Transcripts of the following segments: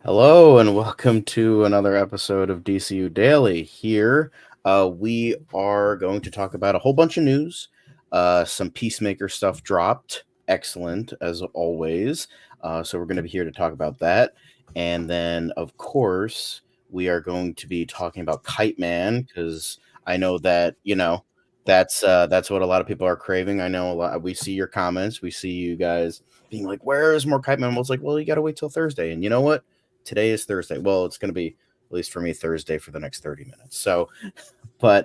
Hello and welcome to another episode of DCU Daily. Here, we are going to talk about a whole bunch of news. Some Peacemaker stuff dropped. Excellent, as always. So, we're going to be here to talk about that. And then, of course, we are going to be talking about Kite Man because I know that, that's what a lot of people are craving. I know a lot. We see your comments, we see you guys being like, where is more Kite Man? Well, it's like, well, you got to wait till Thursday. And you know what? Today is Thursday. Well, it's going to be, at least for me, Thursday for the next 30 minutes. So, but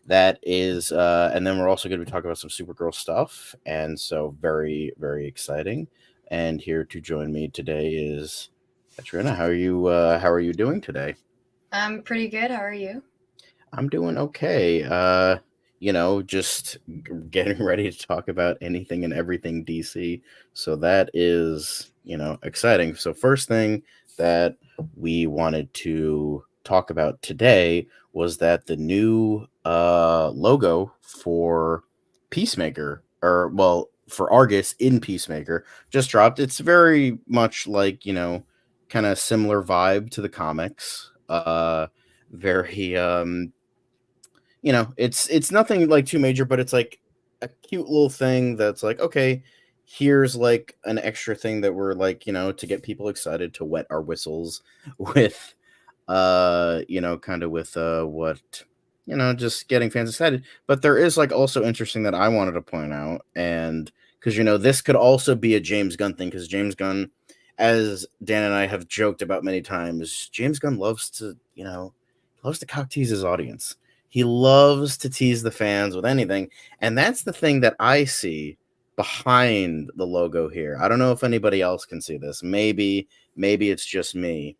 that is, and then we're also going to be talking about some Supergirl stuff. And so, very, very exciting. And here to join me today is Katrina. How are you doing today? I'm pretty good. How are you? I'm doing okay. Just getting ready to talk about anything and everything DC. So that is, exciting. So first thing that we wanted to talk about today was that the new logo for Peacemaker, or well, for Argus in Peacemaker, just dropped. It's very much like, kind of similar vibe to the comics. Very it's nothing like too major, but it's like a cute little thing that's like, okay, here's like an extra thing that we're like, to get people excited, to wet our whistles with kind of with what just getting fans excited. But there is like also interesting that I wanted to point out, and because this could also be a James Gunn thing, because James Gunn, as Dan and I have joked about many times, James Gunn loves to cock tease his audience. He loves to tease the fans with anything, and that's the thing that I see behind the logo here. I don't know if anybody else can see this. Maybe it's just me,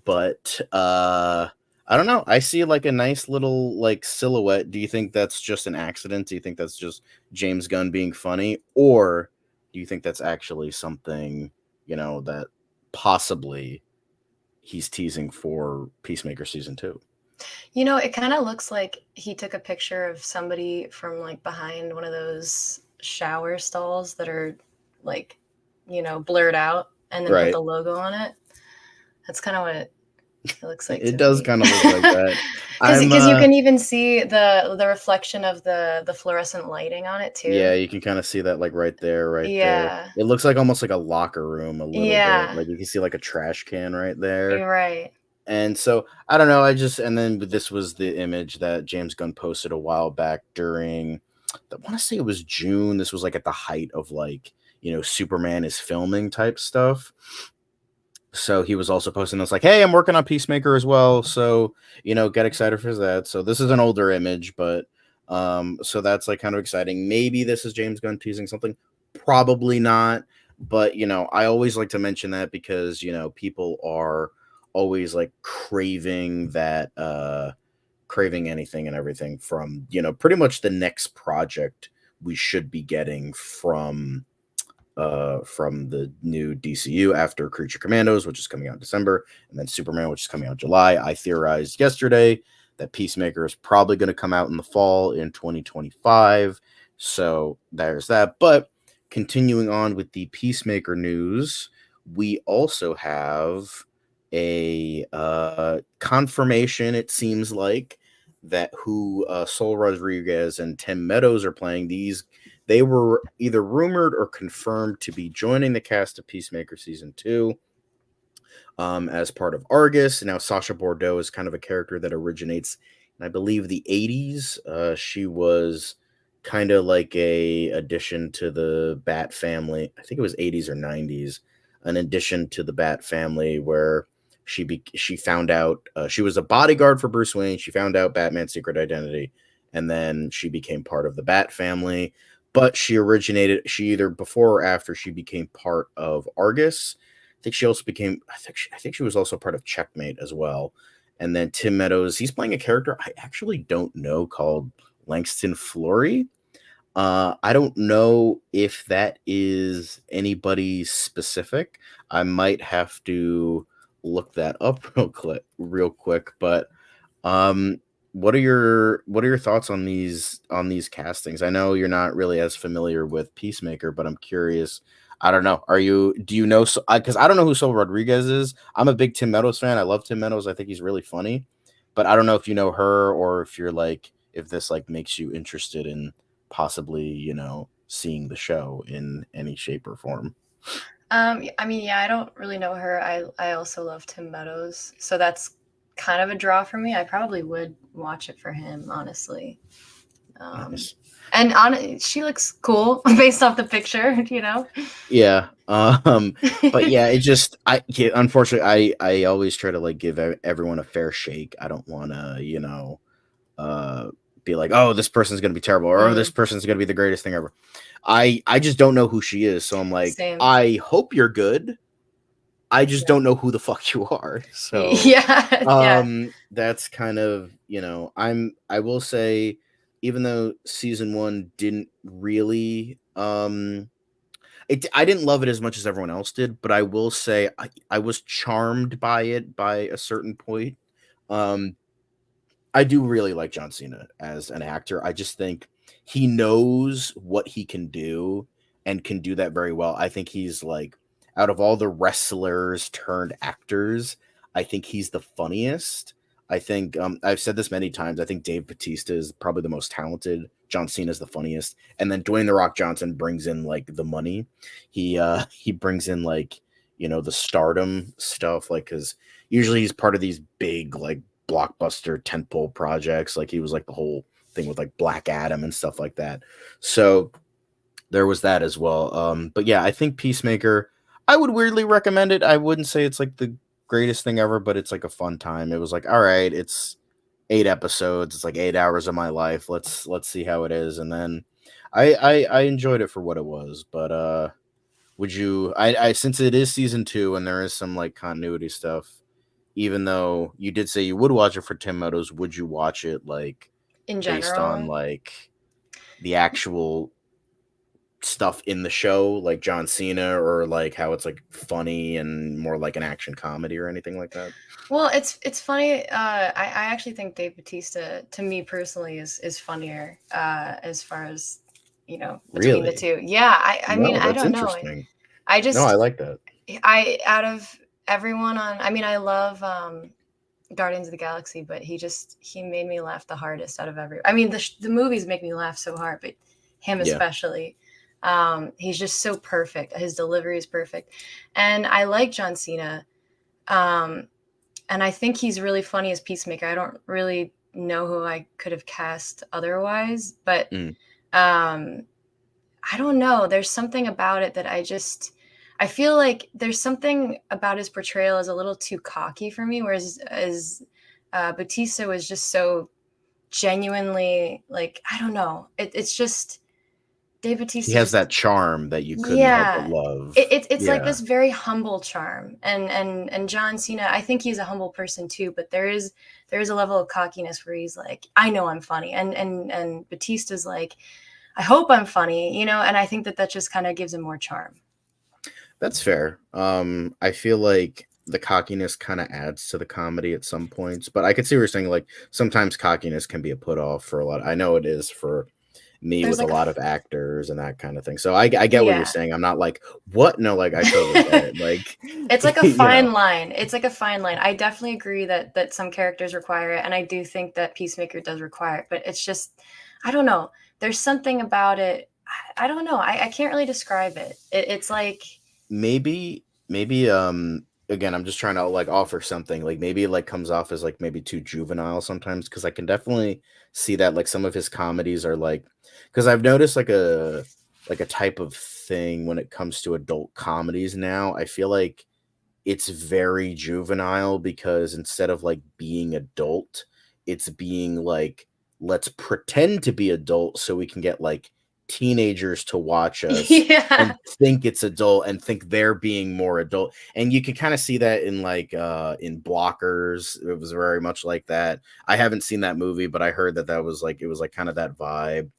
but I don't know. I see like a nice little like silhouette. Do you think that's just an accident? Do you think that's just James Gunn being funny, or do you think that's actually something, that possibly he's teasing for Peacemaker season 2? It kind of looks like he took a picture of somebody from like behind one of those shower stalls that are like, blurred out and then put Right. the logo on it. That's kind of what it looks like It to does me. kind of look like that. I'm Because you can even see the reflection of the fluorescent lighting on it Yeah, too. you can kind of see that like right there, right there. Yeah. It looks like almost like a locker room a little bit. Yeah. Like you can see like a trash can right there. You're right. And so I don't know. And then this was the image that James Gunn posted a while back during, I want to say it was June. This was like at the height of like, Superman is filming type stuff. So he was also posting this like, hey, I'm working on Peacemaker as well. So, get excited for that. So this is an older image, but so that's like kind of exciting. Maybe this is James Gunn teasing something. Probably not. But I always like to mention that because, people are always like craving anything and everything from, pretty much the next project we should be getting from the new DCU after Creature Commandos, which is coming out in December, and then Superman, which is coming out in July. I theorized yesterday that Peacemaker is probably going to come out in the fall in 2025. So there's that. But continuing on with the Peacemaker news, we also have a confirmation, it seems like, that who Sol Rodriguez and Tim Meadows are playing. They were either rumored or confirmed to be joining the cast of Peacemaker season 2 as part of Argus. Now, Sasha Bordeaux is kind of a character that originates in, I believe, the 80s. She was kind of like a addition to the Bat family. I think it was 80s or 90s. An addition to the Bat family where she found out she was a bodyguard for Bruce Wayne. She found out Batman's secret identity, and then she became part of the Bat family. But she either before or after she became part of Argus. I think she also became. I think she was also part of Checkmate as well. And then Tim Meadows, he's playing a character I actually don't know called Langston Flory. I don't know if that is anybody specific. I might have to look that up real quick. But um, what are your thoughts on these castings? I know you're not really as familiar with Peacemaker, but I'm curious. I don't know. Do you know? Because I don't know who Sol Rodriguez is. I'm a big Tim Meadows fan. I love Tim Meadows. I think he's really funny. But I don't know if you know her or if you're like, if this like makes you interested in possibly, seeing the show in any shape or form. I mean, yeah, I don't really know her. I also love Tim Meadows, so that's kind of a draw for me. I probably would watch it for him, honestly. Nice. And she looks cool based off the picture, Yeah. But yeah, unfortunately I always try to like give everyone a fair shake. I don't want to, uh be like, oh, this person's gonna be terrible, or oh, this person's gonna be the greatest thing ever. I just don't know who she is, so I'm like, Same. I hope you're good. I just don't know who the fuck you are. So yeah. That's kind of, I will say, even though season 1 didn't really I didn't love it as much as everyone else did, but I will say I was charmed by it by a certain point. I do really like John Cena as an actor. I just think he knows what he can do and can do that very well. I think he's like, out of all the wrestlers turned actors, I think he's the funniest. I think I've said this many times. I think Dave Bautista is probably the most talented. John Cena is the funniest, and then Dwayne the Rock Johnson brings in like the money. He brings in like the stardom stuff, like because usually he's part of these big like blockbuster tentpole projects. Like he was like the whole thing with like Black Adam and stuff like that. So there was that as well. But yeah, I think Peacemaker, I would weirdly recommend it. I wouldn't say it's like the greatest thing ever, but it's like a fun time. It was like, all right, it's 8 episodes. It's like 8 hours of my life. Let's see how it is. And then I enjoyed it for what it was. But would you? I since it is season 2 and there is some like continuity stuff, even though you did say you would watch it for Tim Meadows, would you watch it like in based general on like the actual stuff in the show, like John Cena, or like how it's like funny and more like an action comedy or anything like that? Well, it's funny. I actually think Dave Bautista, to me personally, is funnier as far as between the two. Yeah, I mean, I don't know. I just I like that. Out of everyone on, I mean, I love Guardians of the Galaxy, but he made me laugh the hardest out of every. I mean, the movies make me laugh so hard, but him especially. He's just so perfect. His delivery is perfect, and I like John Cena. And I think he's really funny as Peacemaker. I don't really know who I could have cast otherwise, but I don't know. There's something about it that I feel like there's something about his portrayal is a little too cocky for me, whereas Bautista was just so genuinely, like, I don't know. It's just Dave Bautista. He has that charm that you couldn't help but love. It's like this very humble charm, and John Cena, I think he's a humble person too, but there is a level of cockiness where he's like, I know I'm funny, and Bautista's like, I hope I'm funny, and I think that just kind of gives him more charm. That's fair. I feel like the cockiness kind of adds to the comedy at some points, but I could see what you're saying. Like sometimes cockiness can be a put off for a lot. I know it is for me. There's with like a lot of actors and that kind of thing. So I get what you're saying. I'm not like, what? No, like I totally get it. Like it's like a fine line. It's like a fine line. I definitely agree that some characters require it, and I do think that Peacemaker does require it, but it's just, I don't know. There's something about it. I don't know. I can't really describe it. It's like maybe again, I'm just trying to like offer something. Like maybe it like comes off as like maybe too juvenile sometimes, because I can definitely see that like some of his comedies are like, because I've noticed like a type of thing when it comes to adult comedies now. I feel like it's very juvenile because instead of like being adult, it's being like, let's pretend to be adult so we can get like teenagers to watch us and think it's adult and think they're being more adult. And you can kind of see that in like in Blockers. It was very much like that. I haven't seen that movie, but I heard that was like, it was like kind of that vibe.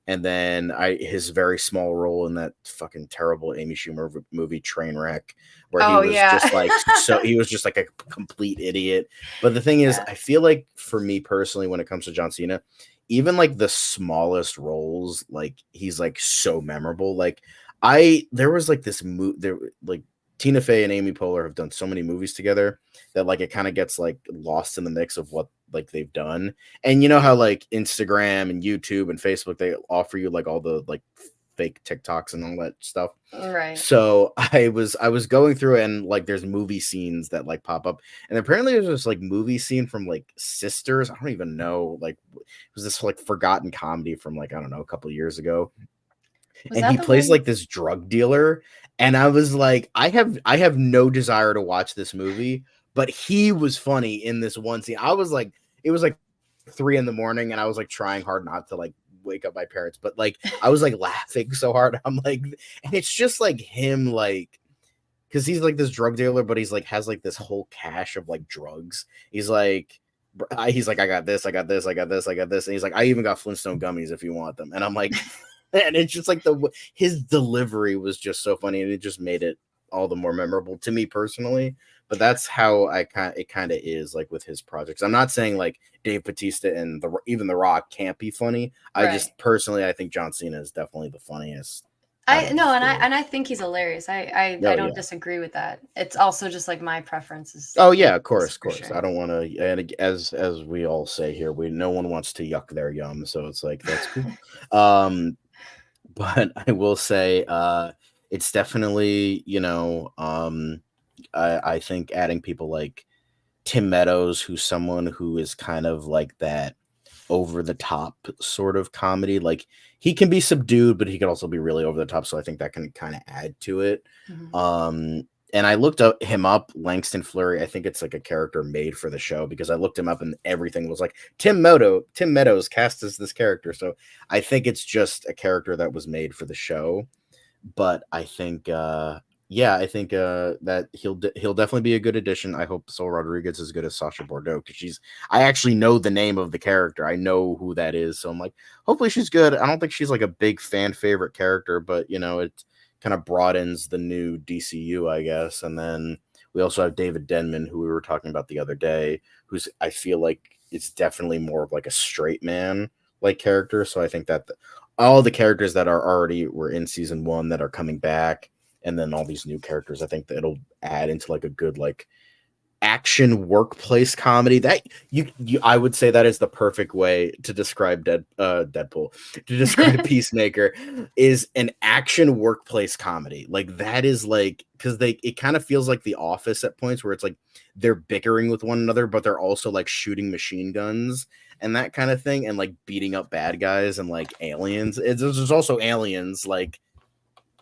And then his very small role in that fucking terrible Amy Schumer movie Trainwreck, where he was just like, so he was just like a complete idiot. But the thing is, I feel like for me personally, when it comes to John Cena, even like the smallest roles, like he's like so memorable. Like there was like this there like Tina Fey and Amy Poehler have done so many movies together that like it kind of gets like lost in the mix of what like they've done. And you know how like Instagram and YouTube and Facebook, they offer you like all the like fake TikToks and all that stuff. Right. So I was going through it, and like there's movie scenes that like pop up, and apparently there's this like movie scene from like Sisters. I don't even know, like it was this like forgotten comedy from like, I don't know, a couple years ago, Was and that he the plays one? like this drug dealer, and I was like, I have no desire to watch this movie, but he was funny in this one scene. I was like, it was like 3 a.m, and I was like trying hard not to like wake up my parents, but like I was like laughing so hard. I'm like, and it's just like him, like, because he's like this drug dealer, but he's like has like this whole cache of like drugs. He's like, I got this, I got this, I got this, I got this, and he's like, I even got Flintstone gummies if you want them. And I'm like, and it's just like his delivery was just so funny, and it just made it all the more memorable to me personally. But that's how it kind of is like with his projects. I'm not saying like Dave Bautista and even The Rock can't be funny. I Right. just personally, I think John Cena is definitely the funniest. I no, and I think he's hilarious. I Oh don't yeah. disagree with that. It's also just like my preferences. Oh yeah, of Is course, of for course. sure. I don't want to, and as we all say here, no one wants to yuck their yum, so it's like that's cool. Um, but I will say, it's definitely, I think adding people like Tim Meadows, who's someone who is kind of like that over the top sort of comedy. Like he can be subdued, but he can also be really over the top. So I think that can kind of add to it. Mhm. And I looked him up, Langston Fleury. I think it's like a character made for the show, because I looked him up and everything was like Tim Meadows cast as this character. So I think it's just a character that was made for the show. But I think, yeah, I think that he'll definitely be a good addition. I hope Sol Rodriguez is good as Sasha Bordeaux, because I actually know the name of the character. I know who that is, so I'm like, hopefully she's good. I don't think she's like a big fan favorite character, but it kind of broadens the new DCU, I guess. And then we also have David Denman, who we were talking about the other day, who's, I feel like, it's definitely more of like a straight man like character. So I think that all the characters that were in season one that are coming back, and then all these new characters, I think that it'll add into like a good like action workplace comedy. That you I would say that is the perfect way to describe Deadpool, to describe Peacemaker, is an action workplace comedy. Like that is like, because it kind of feels like The Office at points, where it's like they're bickering with one another, but they're also like shooting machine guns and that kind of thing, and like beating up bad guys and like aliens. There's also aliens like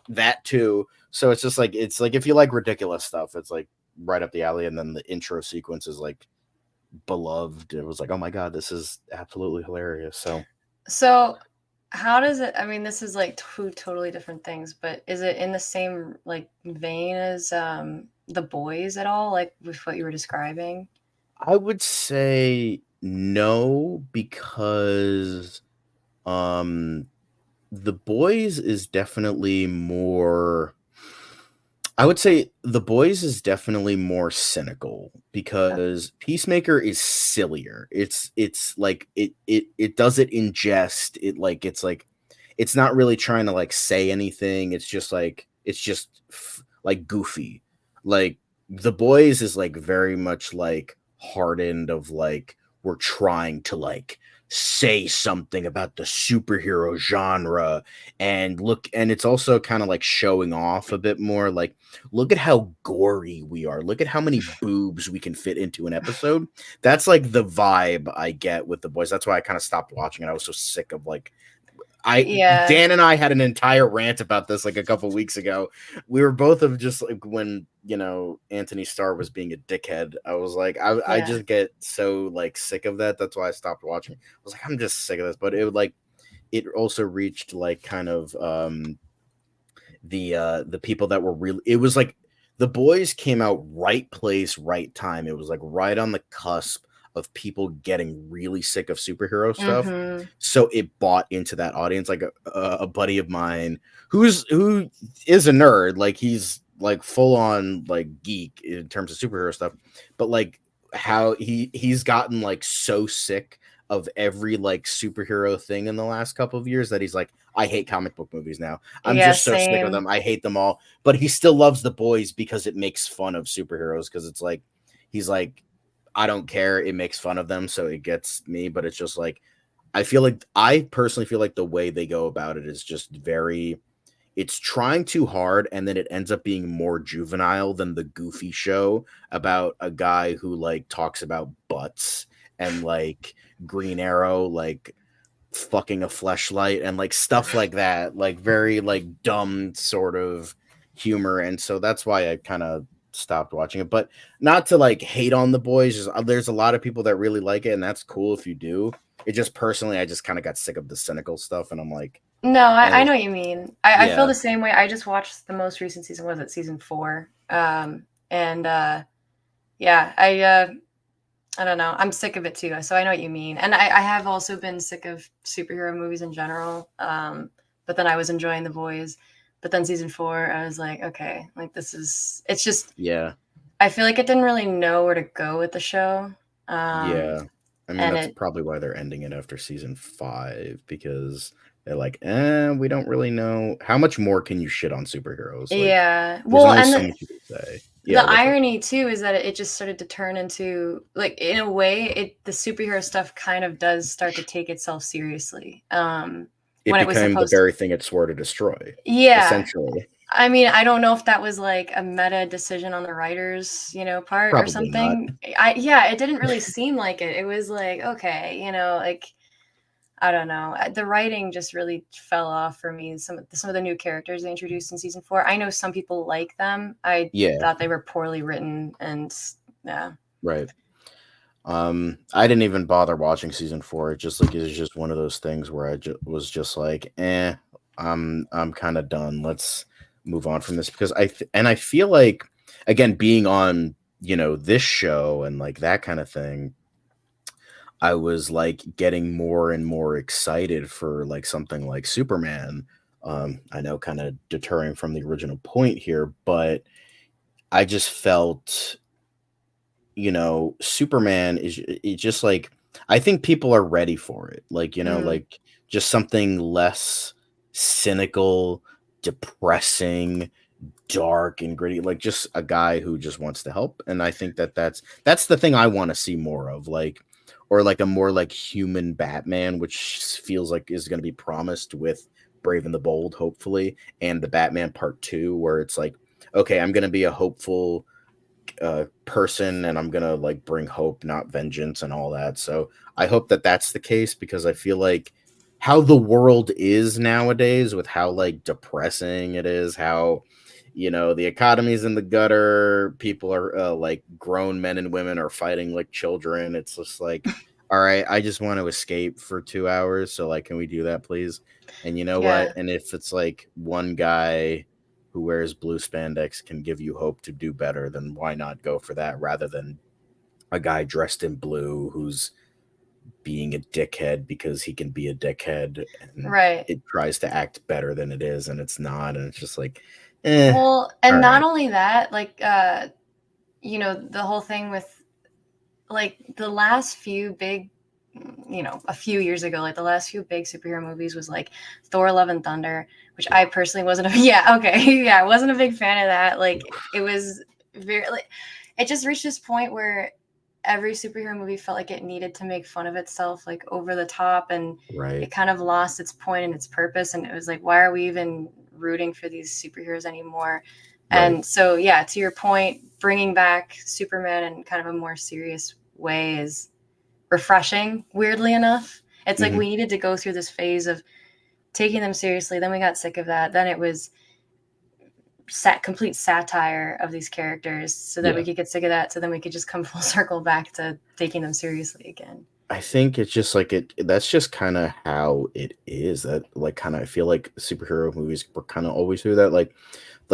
that too. So it's just like, it's like if you like ridiculous stuff, it's like right up the alley. And then the intro sequence is like beloved. It was like, oh my god, this is absolutely hilarious. So, how does it? I mean, this is like two totally different things, but is it in the same like vein as The Boys at all? Like with what you were describing? I would say no, because um The Boys is definitely more, I would say The Boys is definitely more cynical, because Peacemaker is sillier. It's like it does it in jest. It's not really trying to like say anything. It's just like like goofy. Like The Boys is like very much like hardened of like, we're trying to like say something about the superhero genre, and it's also kind of like showing off a bit more, like, look at how gory we are. Look at how many boobs we can fit into an episode. That's like the vibe I get with The Boys. That's why I kind of stopped watching it. I was so sick of like, Yeah, Dan and I had an entire rant about this like a couple weeks ago. We were both of just like, when Anthony Starr was being a dickhead, I was like, I yeah. just get so like sick of that. That's why I stopped watching. I was like, I'm just sick of this. But it would like, it also reached like kind of the people that were really, it was like The Boys came out right place, right time. It was like right on the cusp of people getting really sick of superhero stuff. Mm-hmm. So it bought into that audience. Like a buddy of mine who is a nerd, like he's like full on like geek in terms of superhero stuff, but like how he's gotten like so sick of every like superhero thing in the last couple of years that he's like, I hate comic book movies now. I'm Yeah, just so sick of same. them. I hate them all. But he still loves The Boys because it makes fun of superheroes, because it's like he's like, I don't care. It makes fun of them, so it gets me. But it's just like, I personally feel like the way they go about it is just very, it's trying too hard, and then it ends up being more juvenile than the Goofy show about a guy who like talks about butts and like Green Arrow like fucking a fleshlight and like stuff like that, like very like dumb sort of humor. And so that's why I kind of stopped watching it. But not to like hate on The Boys, just, there's a lot of people that really like it, and that's cool if you do. It just personally, I just kind of got sick of the cynical stuff, and I'm like, No, I eh, know what you mean. I feel yeah, the same way. I just watched the most recent season. Was it season 4? And yeah, I don't know. I'm sick of it too. So I know what you mean. And I have also been sick of superhero movies in general. But then I was enjoying The Boys. But then season 4, I was like, okay, like it's just, yeah, I feel like it didn't really know where to go with the show. yeah. I mean, And that's it, probably why they're ending it after season 5, because they're like, we don't really know how much more can you shit on superheroes. Like, yeah. there's Well, only and so much you can say. Yeah, the go for it. irony too is that it just started to turn into, like, in a way, the superhero stuff kind of does start to take itself seriously. It When it was became the supposed to. very thing it swore to destroy, Yeah. essentially. I mean, I don't know if that was like a meta decision on the writers, part or Probably not. something. Yeah, it didn't really seem like it. It was like, okay, like, I don't know. The writing just really fell off for me. Some of the new characters they introduced in season 4. I know some people like them. I Yeah, thought they were poorly written, and yeah. right. I didn't even bother watching season 4. It just like it was just one of those things where was just like, I'm kind of done. Let's move on from this, because I feel like, again, being on this show and like that kind of thing, I was like getting more and more excited for like something like Superman. I know, kind of deterring from the original point here, but I just felt, Superman is it's just like, I think people are ready for it. Like, Mm, like just something less cynical, depressing, dark and gritty, like just a guy who just wants to help. And I think that's the thing I want to see more of, like, or like a more like human Batman, which feels like is going to be promised with Brave and the Bold, hopefully, and the Batman Part 2, where it's like, okay, I'm going to be a hopeful person, and I'm gonna like bring hope, not vengeance, and all that. So I hope that that's the case, because I feel like how the world is nowadays, with how like depressing it is, how the economy's in the gutter, people are like grown men and women are fighting like children. It's just like, all right, I just want to escape for 2 hours, so like, can we do that, please? And you know what, yeah. and if it's like one guy who wears blue spandex can give you hope to do better, then why not go for that, rather than a guy dressed in blue who's being a dickhead because he can be a dickhead, and Right. it tries to act better than it is, and it's not, and it's just like, Well, all and not right, only that, like, the whole thing with, like, the last few big, a few years ago, like the last few big superhero movies was like Thor: Love and Thunder, which I personally wasn't a yeah, okay. Yeah, I wasn't a big fan of that. Like, it was very, like, it just reached this point where every superhero movie felt like it needed to make fun of itself, like, over the top, and right, it kind of lost its point and its purpose, and it was like, why are we even rooting for these superheroes anymore? right, And so, yeah, to your point, bringing back Superman in kind of a more serious way is refreshing, weirdly enough. It's like hmm, we needed to go through this phase of taking them seriously, then we got sick of that, then it was complete satire of these characters, so that we yeah. could get sick of that, so then we could just come full circle back to taking them seriously again. I think it's just like that's just kind of how it is. That like kind of I feel like superhero movies were kind of always do that. Like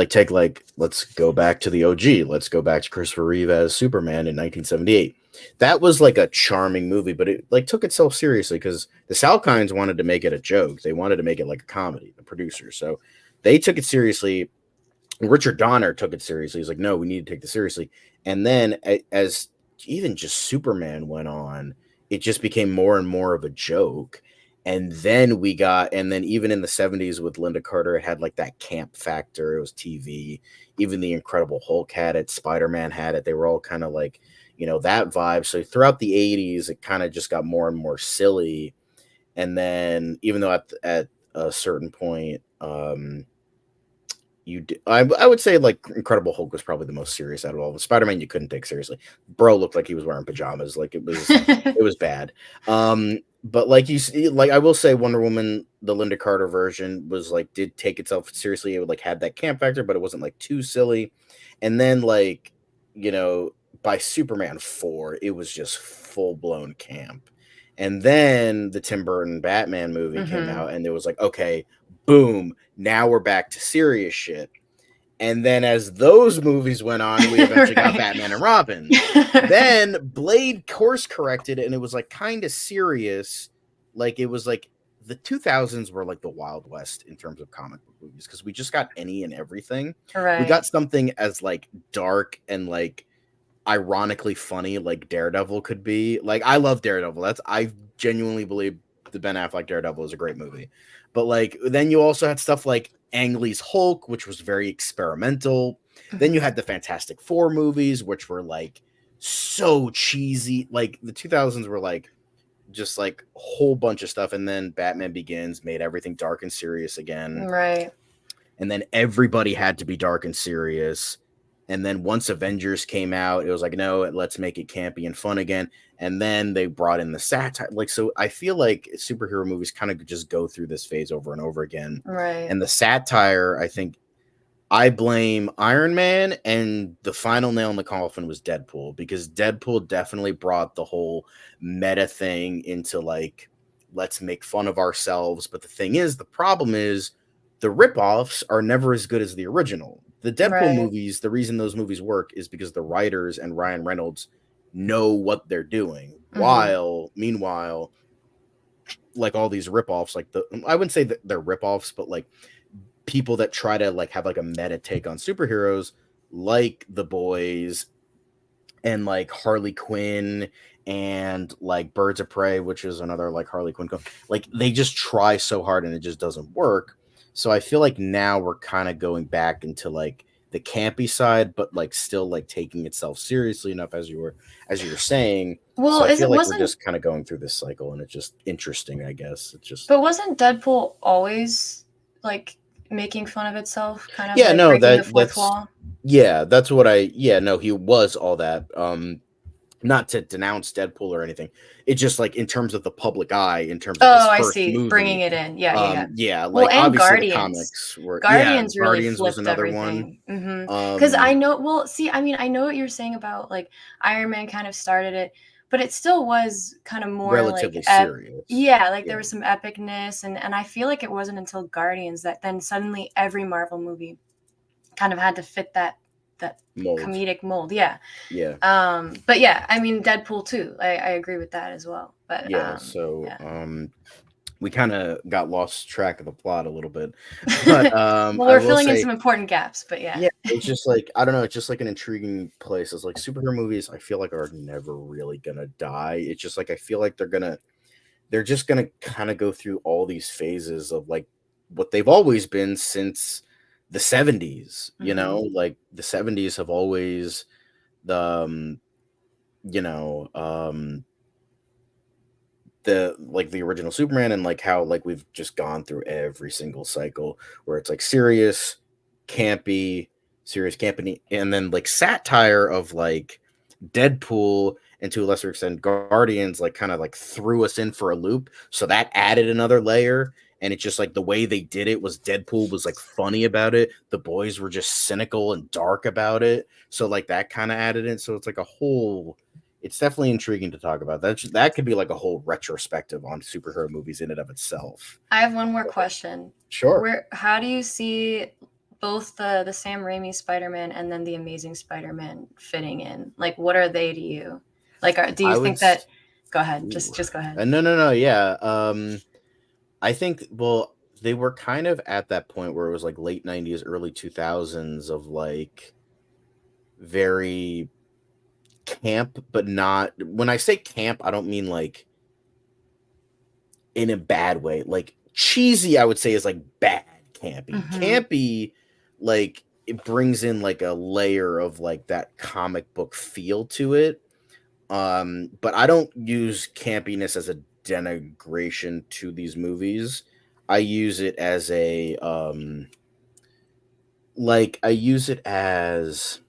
take like let's go back to the OG. Let's go back to Christopher Reeve as Superman in 1978. That was like a charming movie, but it like took itself seriously because the Salkinds wanted to make it a joke. They wanted to make it like a comedy, the producers. So they took it seriously. Richard Donner took it seriously. He's like, no, we need to take this seriously. And then as even just Superman went on, it just became more and more of a joke. And then even in the 70s with Linda Carter, it had like that camp factor. It was TV. Even the Incredible Hulk had it. Spider-Man had it. They were all kind of like, that vibe. So throughout the 80s, it kind of just got more and more silly. And then even though at a certain point, I would say like Incredible Hulk was probably the most serious out of all. The Spider-Man you couldn't take seriously. Bro looked like he was wearing pajamas. Like it was bad. But like you see, like I will say Wonder Woman, the Linda Carter version was like did take itself seriously. It would like had that camp factor, but it wasn't like too silly. And then like, by Superman 4, it was just full blown camp. And then the Tim Burton Batman movie came out, and it was like, okay, boom, now we're back to serious shit. And then as those movies went on, we eventually got Batman and Robin. Then Blade course corrected, and it was like kind of serious. Like it was like the 2000s were like the Wild West in terms of comic book movies, because we just got any and everything. Right. We got something as like dark and like ironically funny like Daredevil could be. Like I love Daredevil. I genuinely believe the Ben Affleck Daredevil is a great movie. But like then you also had stuff like Ang Lee's Hulk, which was very experimental. Then you had the Fantastic Four movies, which were like so cheesy. Like the 2000s were like just like a whole bunch of stuff. And then Batman Begins made everything dark and serious again. Right. And then everybody had to be dark and serious. And then once Avengers came out, it was like, no, let's make it campy and fun again. And then they brought in the satire. Like, so I feel like superhero movies kind of just go through this phase over and over again. Right. And the satire, I think I blame Iron Man, and the final nail in the coffin was Deadpool, because Deadpool definitely brought the whole meta thing into like, let's make fun of ourselves. But the problem is the ripoffs are never as good as the original. The Deadpool movies, the reason those movies work is because the writers and Ryan Reynolds know what they're doing. Meanwhile, like all these ripoffs, like I wouldn't say that they're ripoffs, but like people that try to like have like a meta take on superheroes, like The Boys and like Harley Quinn and like Birds of Prey, which is another like Harley Quinn, like they just try so hard and it just doesn't work. So I feel like now we're kind of going back into like the campy side, but like still like taking itself seriously enough, as you were saying. Well, so I feel like we're just kind of going through this cycle, and it's just interesting, I guess. It's just. But wasn't Deadpool always like making fun of itself, kind of yeah, like no, breaking the fourth wall? Yeah, that's what he was all that. Not to denounce Deadpool or anything. It's just like in terms of the public eye, in terms of his first movie, bringing it in. Yeah. Like well, and obviously Guardians. The comics were Guardians really Guardians flipped was another everything. one. Because I know. Well, see, I mean, I know what you're saying about like Iron Man kind of started it, but it still was kind of more relatively like serious. There was some epicness, and I feel like it wasn't until Guardians that then suddenly every Marvel movie kind of had to fit that mold. Comedic mold. Yeah. But yeah, I mean Deadpool too. I agree with that as well. But we kind of got lost track of the plot a little bit. But well, we're filling in some important gaps, but yeah. It's just like I don't know, it's just like an intriguing place. It's like superhero movies I feel like are never really gonna die. It's just like I feel like they're just gonna kind of go through all these phases of like what they've always been since the 70s, like the 70s have always the the original Superman, and like how like we've just gone through every single cycle where it's like serious, campy, and then like satire of like Deadpool, and to a lesser extent Guardians, like kind of like threw us in for a loop, so that added another layer. And it's just like the way they did it was Deadpool was like funny about it. The Boys were just cynical and dark about it. So like that kind of added in. So it's like it's definitely intriguing to talk about. That could be like a whole retrospective on superhero movies in and of itself. I have one more question. Sure. How do you see both the Sam Raimi Spider-Man and then the Amazing Spider-Man fitting in? Like, what are they to you? Like, do you think that? Go ahead. Just go ahead. No. Yeah. I think, well, they were kind of at that point where it was like late 90s, early 2000s of like very camp, but not, when I say camp, I don't mean like in a bad way. Like cheesy, I would say, is like bad campy. Campy, like it brings in like a layer of like that comic book feel to it. But I don't use campiness as a denigration to these movies. I use it as a like I use it as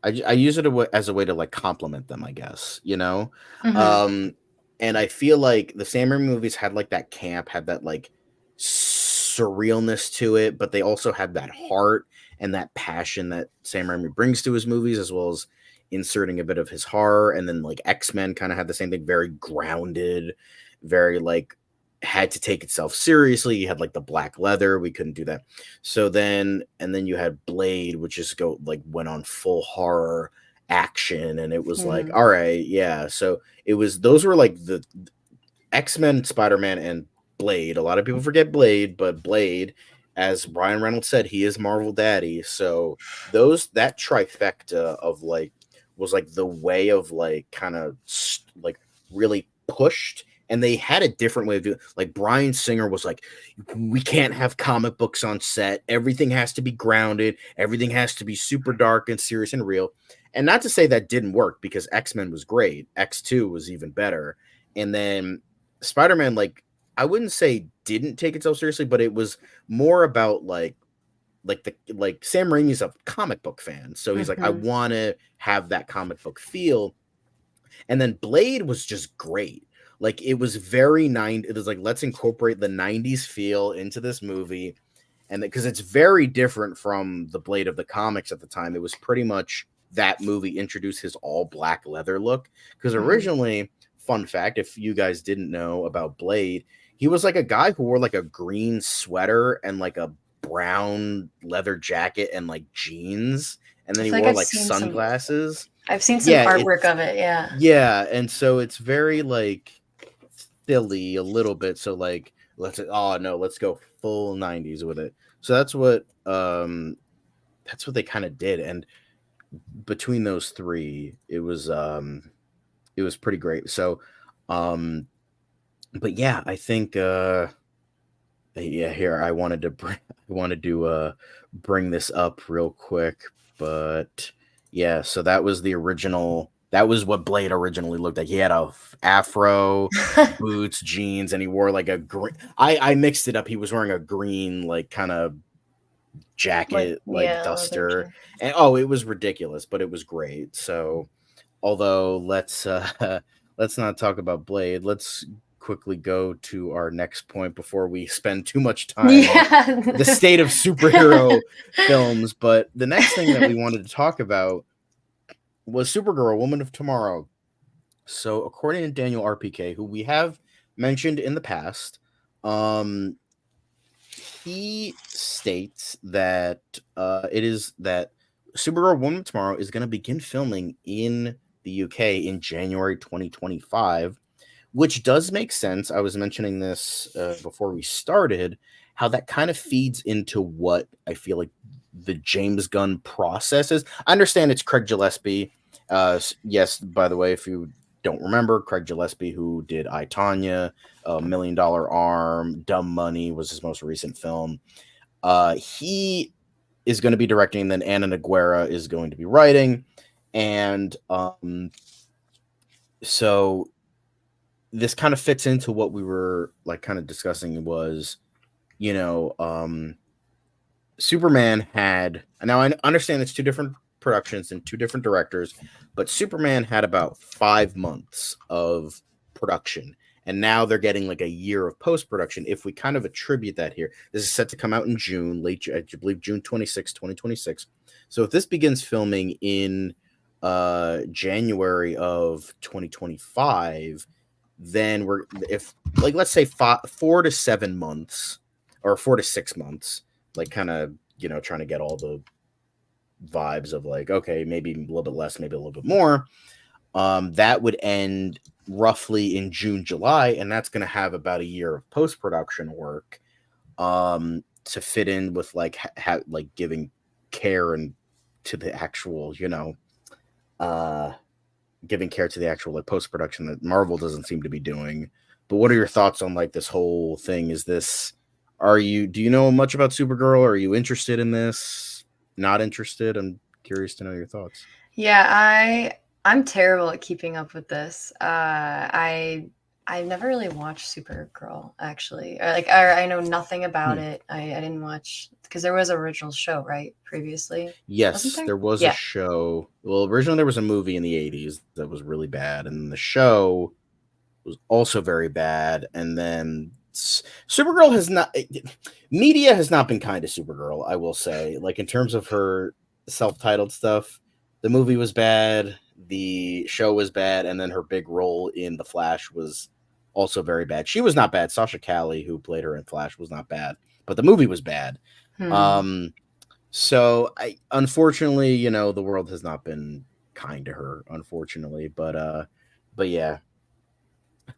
I use it as a way to like compliment them, I guess, you know. And I feel like the Sam Raimi movies had like that camp, had that like surrealness to it, but they also had that heart and that passion that Sam Raimi brings to his movies, as well as inserting a bit of his horror. And then like X-Men kind of had the same thing, very grounded, very like had to take itself seriously. You had like the black leather, we couldn't do that. So then, and then you had Blade, which just went on full horror action, and it was like, all right, yeah. So it was, those were like the X-Men, Spider-Man, and Blade. A lot of people forget Blade, but Blade, as Ryan Reynolds said, he is Marvel Daddy. So that trifecta of like was like the way of like kind of like really pushed. And they had a different way of doing it. Like Bryan Singer was like, we can't have comic books on set. Everything has to be grounded. Everything has to be super dark and serious and real. And not to say that didn't work, because X-Men was great. X2 was even better. And then Spider-Man, like, I wouldn't say didn't take itself seriously, but it was more about like Sam Raimi's a comic book fan. So he's like, I want to have that comic book feel. And then Blade was just great. Like it was very it was like, let's incorporate the 90s feel into this movie. And because it's very different from the Blade of the comics at the time. It was pretty much that movie introduced his all black leather look. Because originally, fun fact, if you guys didn't know about Blade, he was like a guy who wore like a green sweater and like a brown leather jacket and like jeans. And then he wore like sunglasses. I've seen some artwork of it, yeah. Yeah, and so it's very like silly a little bit. So like let's go full 90s with it. So that's what they kind of did. And between those three, it was pretty great. So but yeah, I think here I wanted to bring this up real quick, but yeah, so that was the original. That was what Blade originally looked like. He had a afro, boots, jeans, and he wore like a green. I mixed it up. He was wearing a green like kind of jacket, like duster, and it was ridiculous, but it was great. So, although let's not talk about Blade. Let's quickly go to our next point before we spend too much time on the state of superhero films. But the next thing that we wanted to talk about was Supergirl, Woman of Tomorrow. So according to Daniel RPK, who we have mentioned in the past, he states that it is that Supergirl, Woman of Tomorrow is going to begin filming in the UK in January 2025, which does make sense. I was mentioning this before we started, how that kind of feeds into what I feel like the James Gunn process is. I understand it's Craig Gillespie. Yes, by the way, if you don't remember, Craig Gillespie, who did I, Tonya, $1 Million Arm, Dumb Money was his most recent film. He is going to be directing, then Anna Nogueira is going to be writing. And so this kind of fits into what we were like kind of discussing was, Superman had, now I understand it's two different productions and two different directors, but Superman had about 5 months of production, and now they're getting like a year of post-production. If we kind of attribute that here, this is set to come out in June, I believe June 26, 2026. So if this begins filming in January of 2025, then let's say 4 to 7 months or 4 to 6 months, like kind of, trying to get all the vibes of like, okay, maybe a little bit less, maybe a little bit more. That would end roughly in June, July, and that's going to have about a year of post-production work to fit in with like like giving care and to the actual, giving care to the actual like post production that Marvel doesn't seem to be doing. But what are your thoughts on like this whole thing? Do you know much about Supergirl? Are you interested in this? Not interested? I'm curious to know your thoughts. Yeah, I'm terrible at keeping up with this. I never really watched Supergirl actually. Or I know nothing about it. I didn't watch because there was an original show, right? Previously. Wasn't Yes, there? there was a Yeah. show. Well, originally there was a movie in the 80s that was really bad, and the show was also very bad. And then Supergirl has not, media has not been kind to Supergirl, I will say. Like, in terms of her self titled stuff, the movie was bad, the show was bad, and then her big role in The Flash was also very bad. She was not bad. Sasha Calley, who played her in Flash, was not bad, but the movie was bad. Hmm. So unfortunately, the world has not been kind to her, unfortunately. But yeah.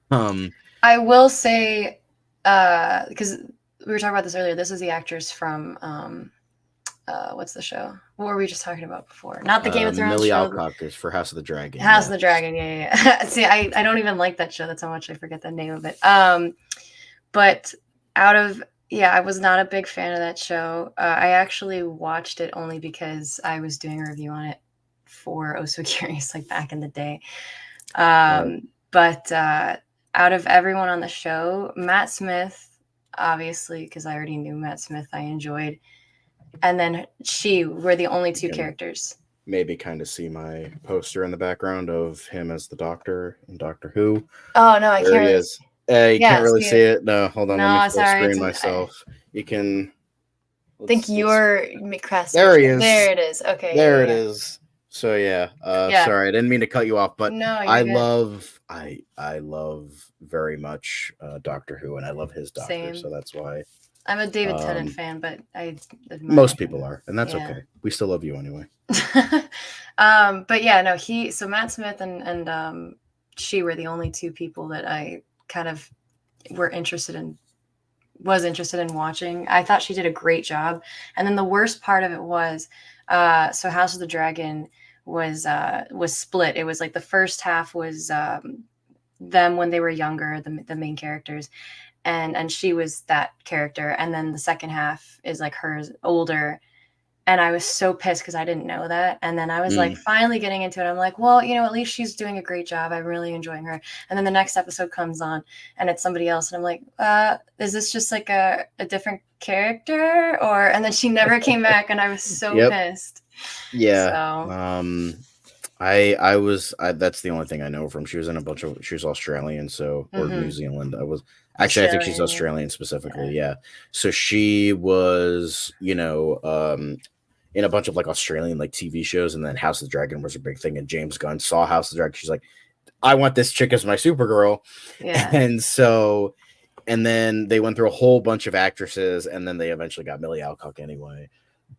I will say, because we were talking about this earlier. This is the actress from what's the show? What were we just talking about before? Not the Game of Thrones Millie show. Alcock is for House of the Dragon. House of Yeah. the Dragon. Yeah, yeah. See, I don't even like that show. That's how much I forget the name of it. But out of yeah, I was not a big fan of that show. I actually watched it only because I was doing a review on it for Oh So Curious, like back in the day. Right. But out of everyone on the show, Matt Smith, obviously, because I already knew Matt Smith, I enjoyed. And then she were the only You two can characters. maybe kind of see my poster in the background of him as the Doctor in Doctor Who. Oh no, I There can't he really. is. You can't Yeah, really see see it. it. No, hold on. Let me No, full sorry. screen myself. You can. I think Let's. your crest There he vision. There is. it is. Okay, There yeah, it yeah, is. So yeah, yeah. sorry, I didn't mean to cut you off, but No, you're good. I love very much Doctor Who, and I love his Doctor, Same. so that's why I'm a David Tennant um, fan, but I admire most him. people are, and that's Yeah. okay. We still love you anyway. But yeah, no, so Matt Smith and she were the only two people that I kind of were interested in was interested in watching. I thought she did a great job. And then the worst part of it was so House of the Dragon was split. It was like the first half was them when they were younger, the main characters, and she was that character, and then the second half is like hers older. And I was so pissed because I didn't know that. And then I was like Mm. finally getting into it. I'm like, well, at least she's doing a great job. I'm really enjoying her. And then the next episode comes on and it's somebody else. And I'm like, is this just like a different character? And then she never came back and I was so Yep. pissed. Yeah. So That's the only thing I know from. She was in a bunch of. She was Australian, or New mm-hmm. Zealand. Actually, I think she's Australian. Australian specifically. Yeah. So she was, in a bunch of like Australian like TV shows, and then House of the Dragon was a big thing. And James Gunn saw House of the Dragon. She's like, I want this chick as my Supergirl. Yeah. And then they went through a whole bunch of actresses, and then they eventually got Millie Alcock anyway.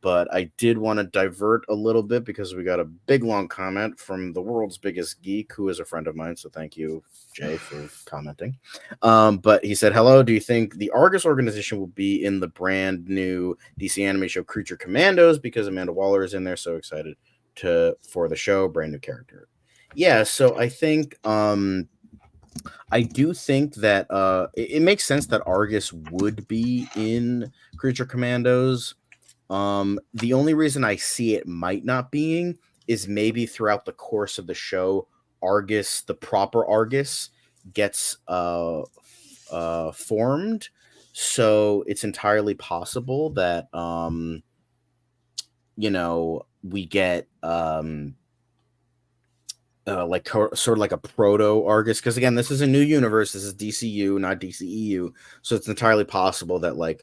But I did want to divert a little bit because we got a big long comment from the world's biggest geek, who is a friend of mine. So thank you, Jay, for commenting. But he said, hello, do you think the Argus organization will be in the brand new DC anime show Creature Commandos? Because Amanda Waller is in there. So excited for the show, brand new character. Yeah, so I do think that it makes sense that Argus would be in Creature Commandos. The only reason I see it might not being is maybe throughout the course of the show, Argus, the proper Argus, gets formed. So it's entirely possible that we get sort of like a proto Argus, because again, this is a new universe. This is DCU, not DCEU, so it's entirely possible that like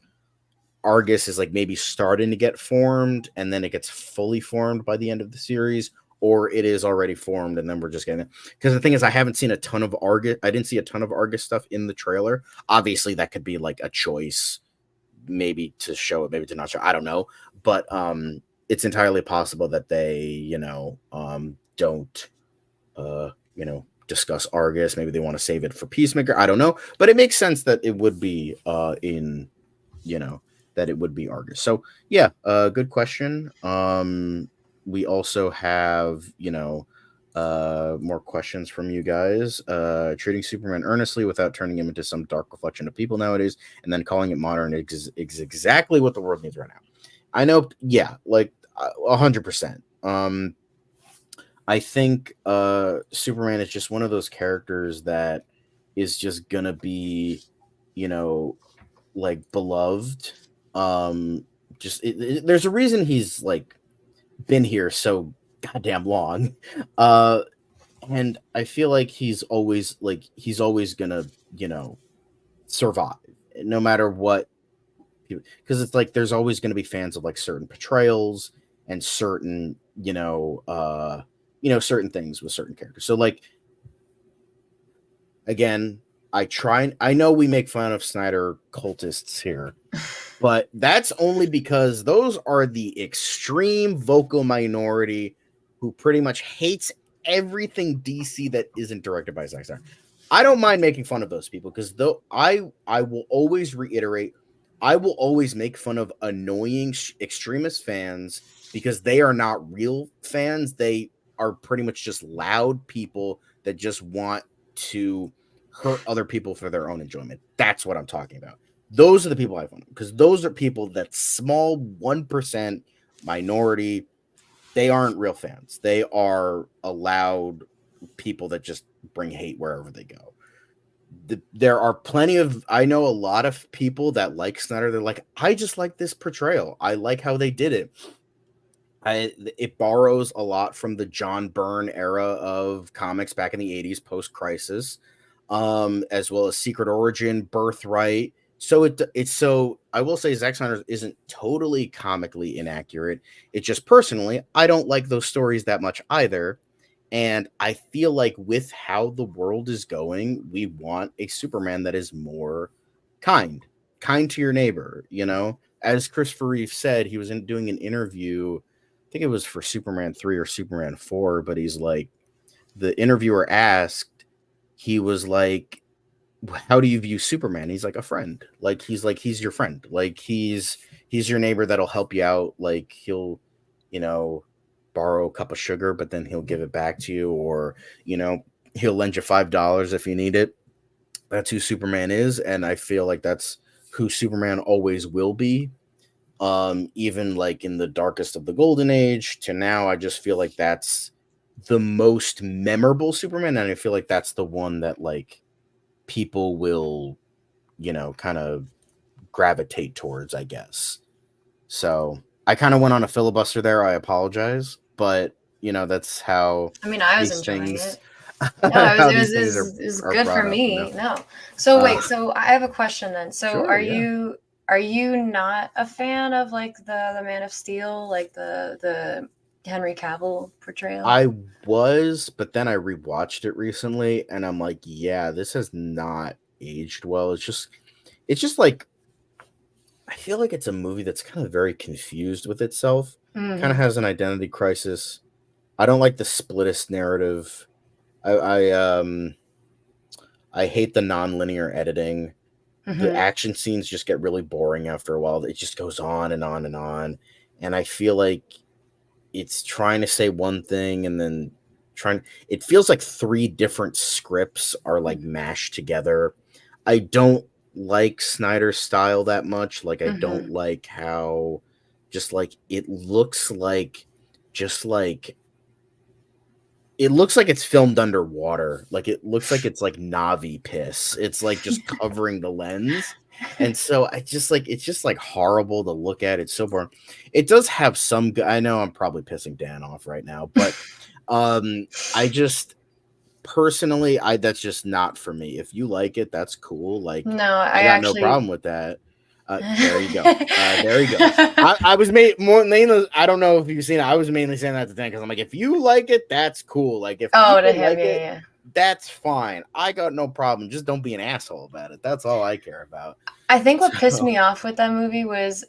Argus is like maybe starting to get formed, and then it gets fully formed by the end of the series, or it is already formed, and then we're just getting it. Because the thing is, I haven't seen a ton of Argus. I didn't see a ton of Argus stuff in the trailer. Obviously, that could be like a choice, maybe to show it, maybe to not show. I don't know, but it's entirely possible that they, don't discuss Argus. Maybe they want to save it for Peacemaker. I don't know, but it makes sense that it would be that it would be Argus. So yeah, good question. We also have More questions from you guys. Treating Superman earnestly without turning him into some dark reflection of people nowadays, and then calling it modern is exactly what the world needs right now. I know, yeah, like 100%. I think Superman is just one of those characters that is just gonna be, you know, like beloved. Just there's a reason he's like been here so goddamn long. Uh, and I feel like he's always gonna, survive no matter what, because it's like there's always gonna be fans of like certain portrayals and certain, certain things with certain characters. So like again, I know we make fun of Snyder cultists here, but that's only because those are the extreme vocal minority who pretty much hates everything DC that isn't directed by Zack Snyder. I don't mind making fun of those people because though I will always reiterate, I will always make fun of annoying extremist fans because they are not real fans. They are pretty much just loud people that just want to hurt other people for their own enjoyment. That's what I'm talking about. Those are the people I find, because those are people that small 1% minority. They aren't real fans. They are allowed people that just bring hate wherever they go. There are plenty of, I know a lot of people that like Snyder. They're like, I just like this portrayal. I like how they did it. It borrows a lot from the John Byrne era of comics back in the 80s, post-crisis, as well as Secret Origin, Birthright. So it's so I will say Zack Snyder isn't totally comically inaccurate. It's just personally, I don't like those stories that much either. And I feel like with how the world is going, we want a Superman that is more kind, kind to your neighbor. As Christopher Reeve said, he was doing an interview. I think it was for Superman 3 or Superman 4, but he's like, the interviewer asked, he was like, how do you view Superman? He's like, a friend. Like, he's your friend. Like, he's your neighbor that'll help you out. Like, he'll, borrow a cup of sugar, but then he'll give it back to you, or, he'll lend you $5 if you need it. That's who Superman is. And I feel like that's who Superman always will be. Even like in the darkest of the golden age to now, I just feel like that's the most memorable Superman. And I feel like that's the one that like people will, kind of gravitate towards, I guess. So I kind of went on a filibuster there. I apologize, but that's how I mean, I was these enjoying things, it. No, how these things it was are good for brought up. me. No. So wait, so I have a question then. So Sure, yeah. Are you not a fan of like the Man of Steel, like the Henry Cavill portrayal? I was, but then I rewatched it recently, and I'm like, yeah, this has not aged well. It's just like, I feel like it's a movie that's kind of very confused with itself. Kind of has an identity crisis. I don't like the splittist narrative. I hate the non-linear editing. The action scenes just get really boring after a while. It just goes on and on and on. And I feel like it's trying to say one thing and then it feels like 3 different scripts are like mashed together. I don't like Snyder's style that much. Like, I don't like how just like it looks like it looks like it's filmed underwater. Like, it looks like it's like Navi piss. It's like just covering the lens. And so I just like, it's just like horrible to look at. It's so boring. It does have some I know I'm probably pissing Dan off right now, but I just personally, that's just not for me. If you like it, that's cool. Like, No, I got no problem with that. There you go. There you go. I was mainly. I don't know if you've seen it. I was mainly saying that to Dan because I'm like, if you like it, that's cool. Like, if to people him, like it, yeah. that's fine. I got no problem. Just don't be an asshole about it. That's all I care about. I think what pissed me off with that movie was,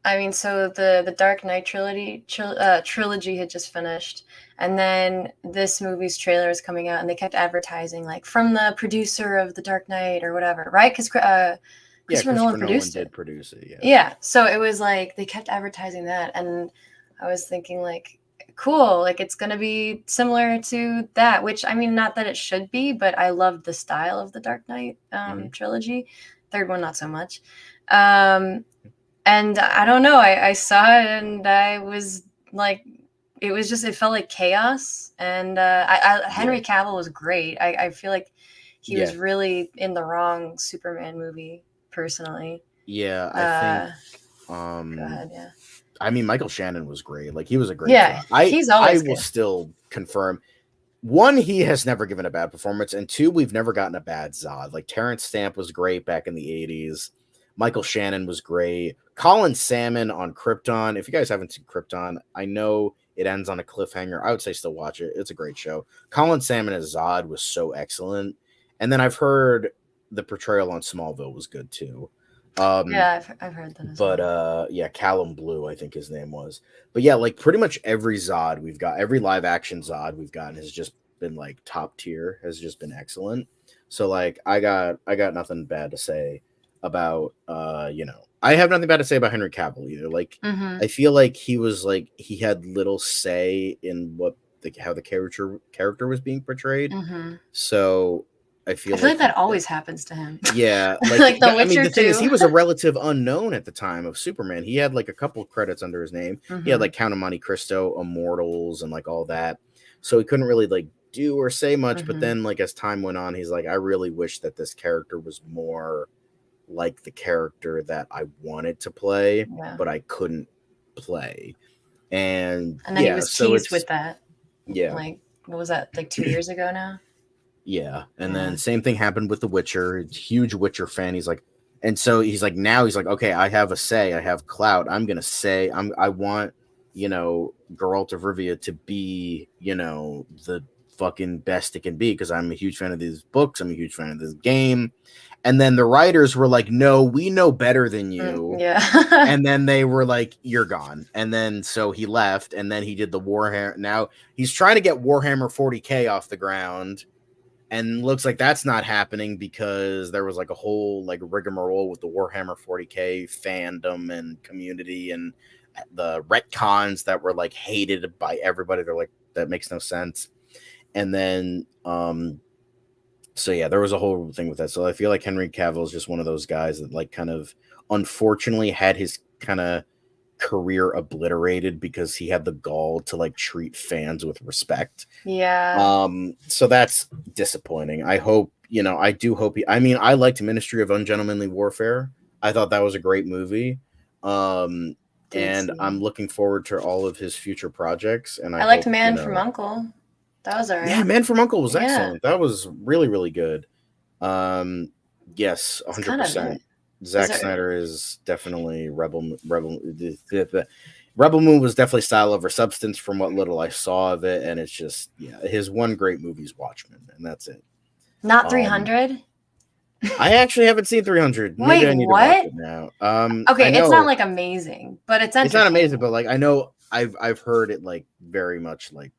I mean, so the Dark Knight trilogy had just finished, and then this movie's trailer is coming out, and they kept advertising like from the producer of the Dark Knight or whatever, right? Because Christopher Nolan did produce it. Yeah. Yeah. So it was like they kept advertising that, and I was thinking like, cool, like it's gonna be similar to that, which I mean, not that it should be, but I loved the style of the Dark Knight trilogy. Third one, not so much. And I don't know, I saw it and I was like, it felt like chaos. And Henry Cavill was great. I feel like he was really in the wrong Superman movie, personally. Yeah, I think. Go ahead, yeah. I mean, Michael Shannon was great. Like, he was a great. Yeah, he's always I will still confirm. One, he has never given a bad performance, and two, we've never gotten a bad Zod. Like, Terrence Stamp was great back in the 80s. Michael Shannon was great. Colin Salmon on Krypton. If you guys haven't seen Krypton, I know it ends on a cliffhanger. I would say still watch it. It's a great show. Colin Salmon as Zod was so excellent. And then I've heard the portrayal on Smallville was good too. Yeah, I've heard that as well. But yeah, Callum Blue, I think his name was. But yeah, like pretty much every Zod we've got, every live action Zod we've gotten has just been like top tier, has just been excellent. So like I got nothing bad to say about I have nothing bad to say about Henry Cavill either. Like I feel like he was like he had little say in what how the character was being portrayed. So I feel like that always happens to him. Yeah, like The Witcher the thing is, he was a relative unknown at the time of Superman. He had like a couple of credits under his name. He had like Count of Monte Cristo, Immortals, and like all that. So he couldn't really like do or say much. But then, like as time went on, he's like, I really wish that this character was more like the character that I wanted to play, but I couldn't play. And then he was teased with that. Yeah, like what was that? Like 2 years ago now. Yeah, and then same thing happened with The Witcher. Huge Witcher fan. He's like, and so he's like, now he's like, okay, I have a say, I have clout. I'm gonna say, I want, Geralt of Rivia to be, the fucking best it can be because I'm a huge fan of these books. I'm a huge fan of this game. And then the writers were like, no, we know better than you. And then they were like, you're gone. And then so he left, and then he did the Warhammer. Now he's trying to get Warhammer 40K off the ground. And looks like that's not happening because there was like a whole like rigmarole with the Warhammer 40K fandom and community and the retcons that were like hated by everybody. They're like, that makes no sense. And then, so yeah, there was a whole thing with that. So I feel like Henry Cavill is just one of those guys that like kind of unfortunately had his kind of career obliterated because he had the gall to like treat fans with respect. So that's disappointing. I hope, I do hope I liked Ministry of Ungentlemanly Warfare. I thought that was a great movie. And I'm looking forward to all of his future projects. And I liked Man from U.N.C.L.E. That was all right. Yeah, Man from U.N.C.L.E. was excellent. That was really, really good. Yes, 100%. Zack Snyder is definitely Rebel Moon was definitely style over substance from what little I saw of it, and it's just his one great movie is Watchmen, and that's it. Not 300. I actually haven't seen 300. Maybe I need to watch it now. Okay, it's not like amazing, but it's not amazing, but like I know I've heard it like very much like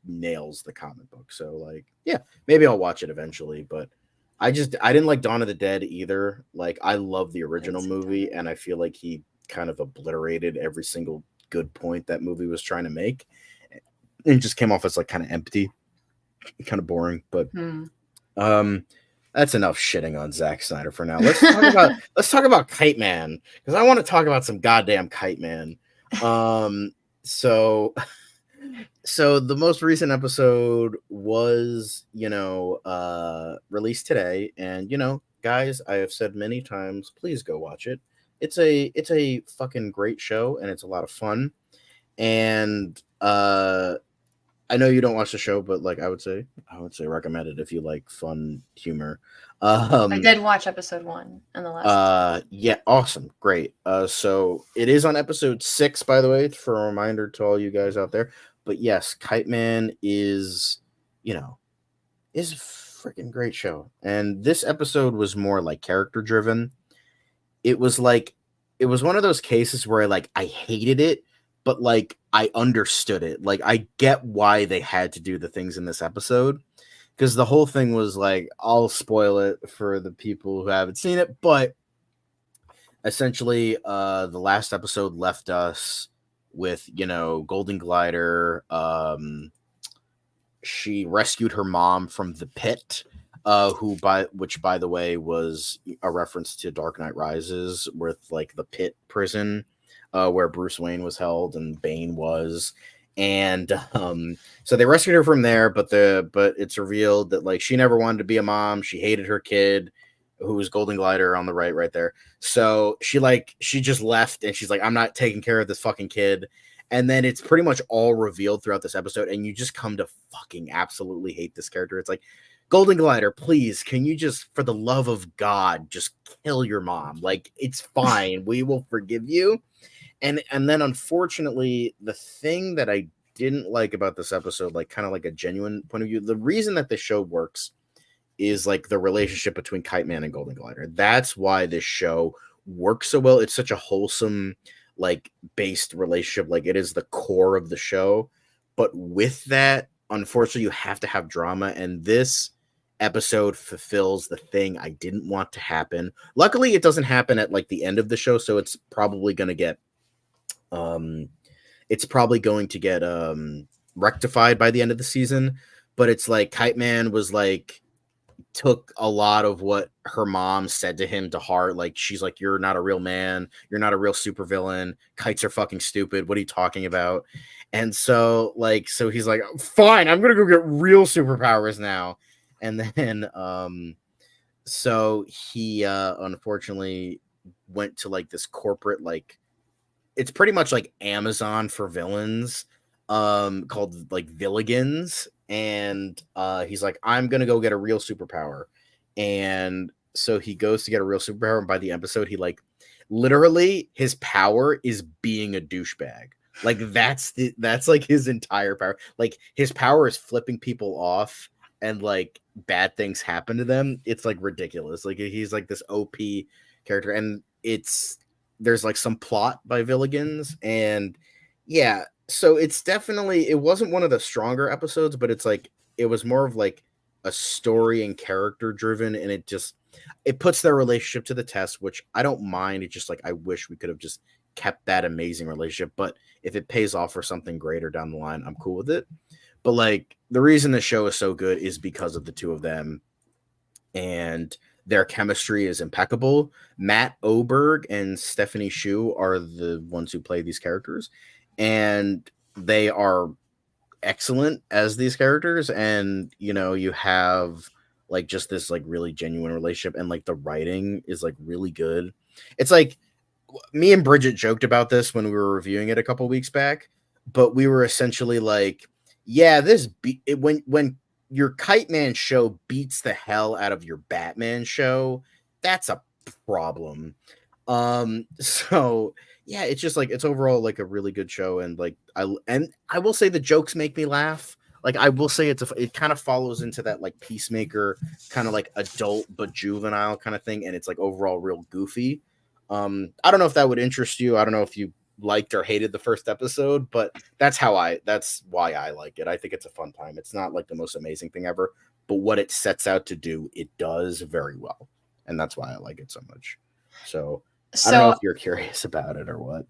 nails the comic book, so like maybe I'll watch it eventually, but. I didn't like Dawn of the Dead either. Like, I love the original movie, and I feel like he kind of obliterated every single good point that movie was trying to make. It just came off as like kind of empty, kind of boring. But that's enough shitting on Zack Snyder for now. Let's talk about Kite Man, because I want to talk about some goddamn Kite Man. So the most recent episode was, released today, and guys, I have said many times, please go watch it. It's a fucking great show, and it's a lot of fun. And I know you don't watch the show, but like I would say recommend it if you like fun humor. I did watch episode 1 and the last. Yeah, awesome, great. So it is on episode 6, by the way, for a reminder to all you guys out there. But yes, Kite Man is a freaking great show. And this episode was more like character driven. It was one of those cases where I hated it, but like I understood it. Like I get why they had to do the things in this episode. Because the whole thing was like, I'll spoil it for the people who haven't seen it, but essentially the last episode left us with, Golden Glider. She rescued her mom from the pit, which by the way was a reference to Dark Knight Rises, with like the pit prison, where Bruce Wayne was held and Bane was. And so they rescued her from there, but it's revealed that like she never wanted to be a mom. She hated her kid, who was Golden Glider on the right there. So she just left, and she's like, I'm not taking care of this fucking kid. And then it's pretty much all revealed throughout this episode, and you just come to fucking absolutely hate this character. It's like, Golden Glider, please, can you just, for the love of God, just kill your mom? Like, it's fine. We will forgive you. And then unfortunately, the thing that I didn't like about this episode, like kind of like a genuine point of view, the reason that this show works is like the relationship between Kite Man and Golden Glider. That's why this show works so well. It's such a wholesome, like, based relationship. Like, it is the core of the show. But with that, unfortunately, you have to have drama, and this episode fulfills the thing I didn't want to happen. Luckily, it doesn't happen at like the end of the show, so it's probably going to get rectified by the end of the season. But it's like Kite Man was like, took a lot of what her mom said to him to heart. Like, she's like, you're not a real man, you're not a real supervillain, kites are fucking stupid, what are you talking about? And so he's like, fine, I'm gonna go get real superpowers now. And then so he unfortunately went to like this corporate, like, it's pretty much like Amazon for villains, called like Villigans. And he's like, I'm gonna go get a real superpower. And so he goes to get a real superpower, and by the episode, he like, literally his power is being a douchebag. Like, that's like his entire power. Like, his power is flipping people off, and like bad things happen to them. It's like ridiculous. Like, he's like this OP character, and there's like some plot by Villigans, and yeah, so it's definitely, it wasn't one of the stronger episodes, but it's like, it was more of like a story and character driven, and it puts their relationship to the test, which I don't mind. It's just like, I wish we could have just kept that amazing relationship, but if it pays off for something greater down the line, I'm cool with it. But like, the reason the show is so good is because of the two of them, and their chemistry is impeccable. Matt Oberg and Stephanie Shu are the ones who play these characters, and they are excellent as these characters. And you have like just this like really genuine relationship, and like the writing is like really good. It's like, me and Bridget joked about this when we were reviewing it a couple weeks back, but we were essentially like, yeah, when your Kite Man show beats the hell out of your Batman show, that's a problem. So yeah, it's just like, it's overall like a really good show, and like I will say the jokes make me laugh. Like, I will say it kind of follows into that like Peacemaker kind of like adult but juvenile kind of thing, and it's like overall real goofy. I don't know if that would interest you. I don't know if you liked or hated the first episode, but that's why I like it. I think it's a fun time. It's not like the most amazing thing ever, but what it sets out to do, it does very well. And that's why I like it so much. So I don't know if you're curious about it or what.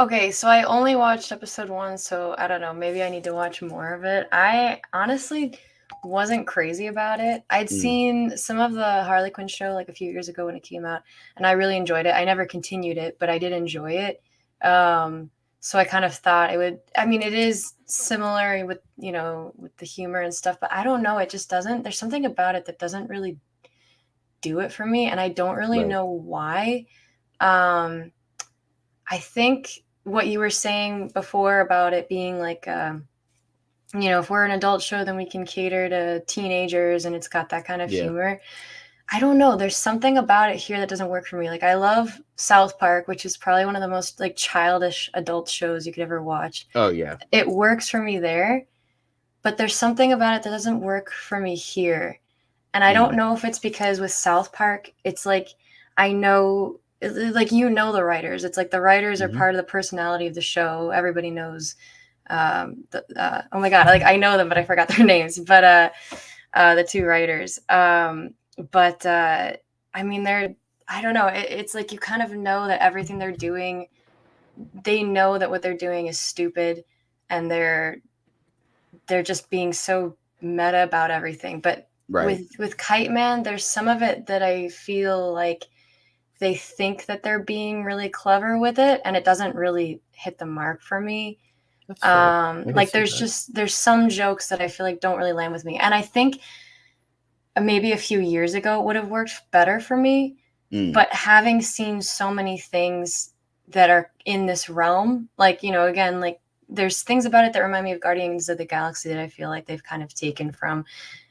Okay, so I only watched episode 1, so I don't know. Maybe I need to watch more of it. I honestly wasn't crazy about it. I'd seen some of the Harley Quinn show like a few years ago when it came out, and I really enjoyed it. I never continued it, but I did enjoy it. So I kind of thought it would. I mean, it is similar with with the humor and stuff, but I don't know. It just doesn't. There's something about it that doesn't really do it for me, and I don't really know why. I think what you were saying before about it being like, if we're an adult show, then we can cater to teenagers, and it's got that kind of humor. I don't know. There's something about it here that doesn't work for me. Like, I love South Park, which is probably one of the most like childish adult shows you could ever watch. Oh yeah. It works for me there, but there's something about it that doesn't work for me here. And I don't know if it's because with South Park, it's like, I know, like, the writers. It's like the writers are part of the personality of the show. Everybody knows. Oh my God, like, I know them, but I forgot their names. But the two writers. But I mean, I don't know. It's like, you kind of know that everything they're doing they know that what they're doing is stupid, and they're just being so meta about everything. But with Kite Man, there's some of it that I feel like they think that they're being really clever with it, and it doesn't really hit the mark for me. Like there's some jokes that I feel like don't really land with me, and I think maybe a few years ago it would have worked better for me. But having seen so many things that are in this realm, like, you know, again, like there's things about it that remind me of Guardians of the Galaxy that I feel like they've kind of taken from,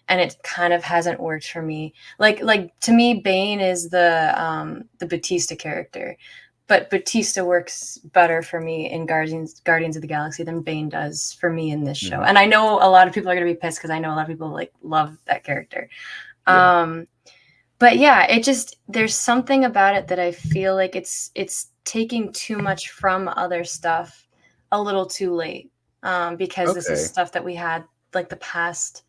and it kind of hasn't worked for me. Like to me, Bane is the Batista character, but Batista works better for me in Guardians of the Galaxy than Bane does for me in this show. And I know a lot of people are going to be pissed because I know a lot of people like love that character. Yeah. But yeah, it just, there's something about it that I feel like it's taking too much from other stuff a little too late, because this is stuff that we had like the past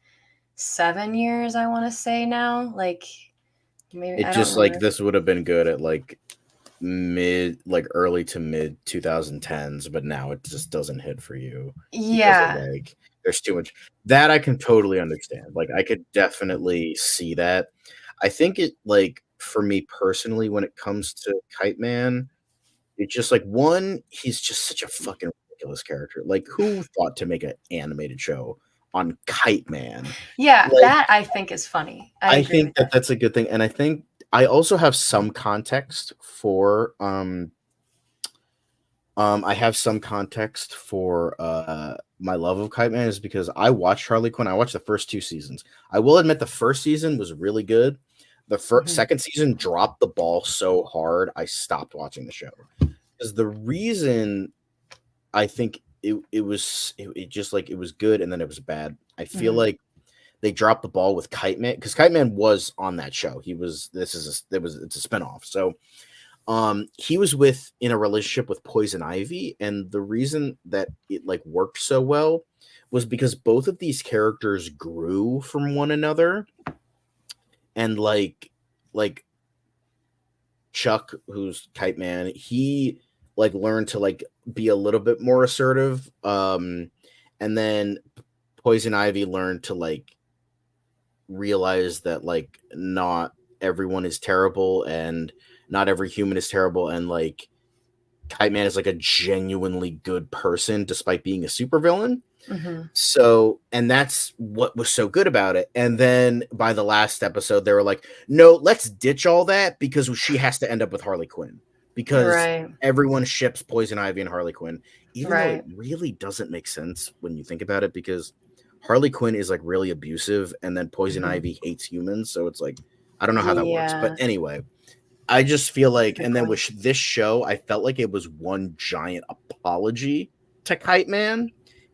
7 years, I want to say now. Like maybe it just like this would have been good at like early to mid 2010s, but now it just doesn't hit for you. Yeah, because of, like there's too much. That I can totally understand. Like I could definitely see that. I think it, like, for me personally, when it comes to Kite Man, it's just like, one, he's just such a fucking ridiculous character. Like, who thought to make an animated show on Kite Man? Yeah, like, that I think is funny. I think that that's a good thing, and I think I also have some context for I have some context for my love of Kite Man is because I watched Harley Quinn. I watched the first 2 seasons. I will admit the first season was really good. The second season dropped the ball so hard, I stopped watching the show. Because the reason I think it was just like it was good and then it was bad. I feel like they dropped the ball with Kite Man because Kite Man was on that show. It's a spinoff. So he was in a relationship with Poison Ivy, and the reason that it like worked so well was because both of these characters grew from one another. And like Chuck, who's Kite Man, he like learned to like be a little bit more assertive. And then Poison Ivy learned to like realize that like not everyone is terrible and not every human is terrible, and like Kite Man is like a genuinely good person despite being a supervillain. So, and that's what was so good about it. And then by the last episode, they were like, no, let's ditch all that because she has to end up with Harley Quinn because everyone ships Poison Ivy and Harley Quinn, even though it really doesn't make sense when you think about it, because Harley Quinn is like really abusive and then Poison Ivy hates humans. So it's like, I don't know how that works. But anyway, I just feel like, and then with this show, I felt like it was one giant apology to Kite Man,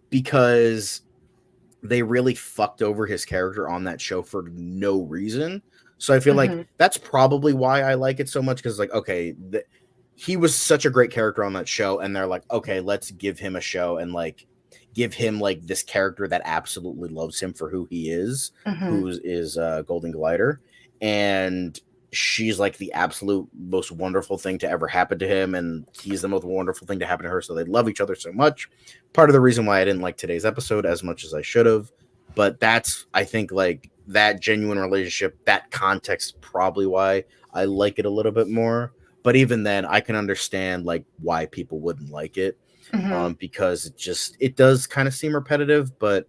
because they really fucked over his character on that show for no reason. So I feel like that's probably why I like it so much, because like, okay, he was such a great character on that show, and they're like, okay, let's give him a show and like give him like this character that absolutely loves him for who he is, who is Golden Glider, and she's like the absolute most wonderful thing to ever happen to him, and he's the most wonderful thing to happen to her, so they love each other so much. Part of the reason why I didn't like today's episode as much as I should have, but that's, I think, like that genuine relationship, that context, probably why I like it a little bit more. But even then, I can understand like why people wouldn't like it, because it does kind of seem repetitive. But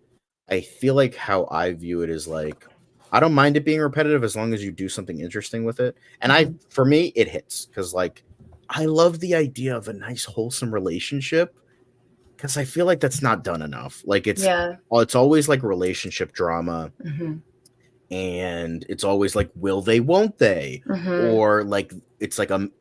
I feel like how I view it is like, I don't mind it being repetitive as long as you do something interesting with it. And for me, it hits because like I love the idea of a nice wholesome relationship, because I feel like that's not done enough. Like it's always like relationship drama, and it's always like, will they, won't they, or like it's like an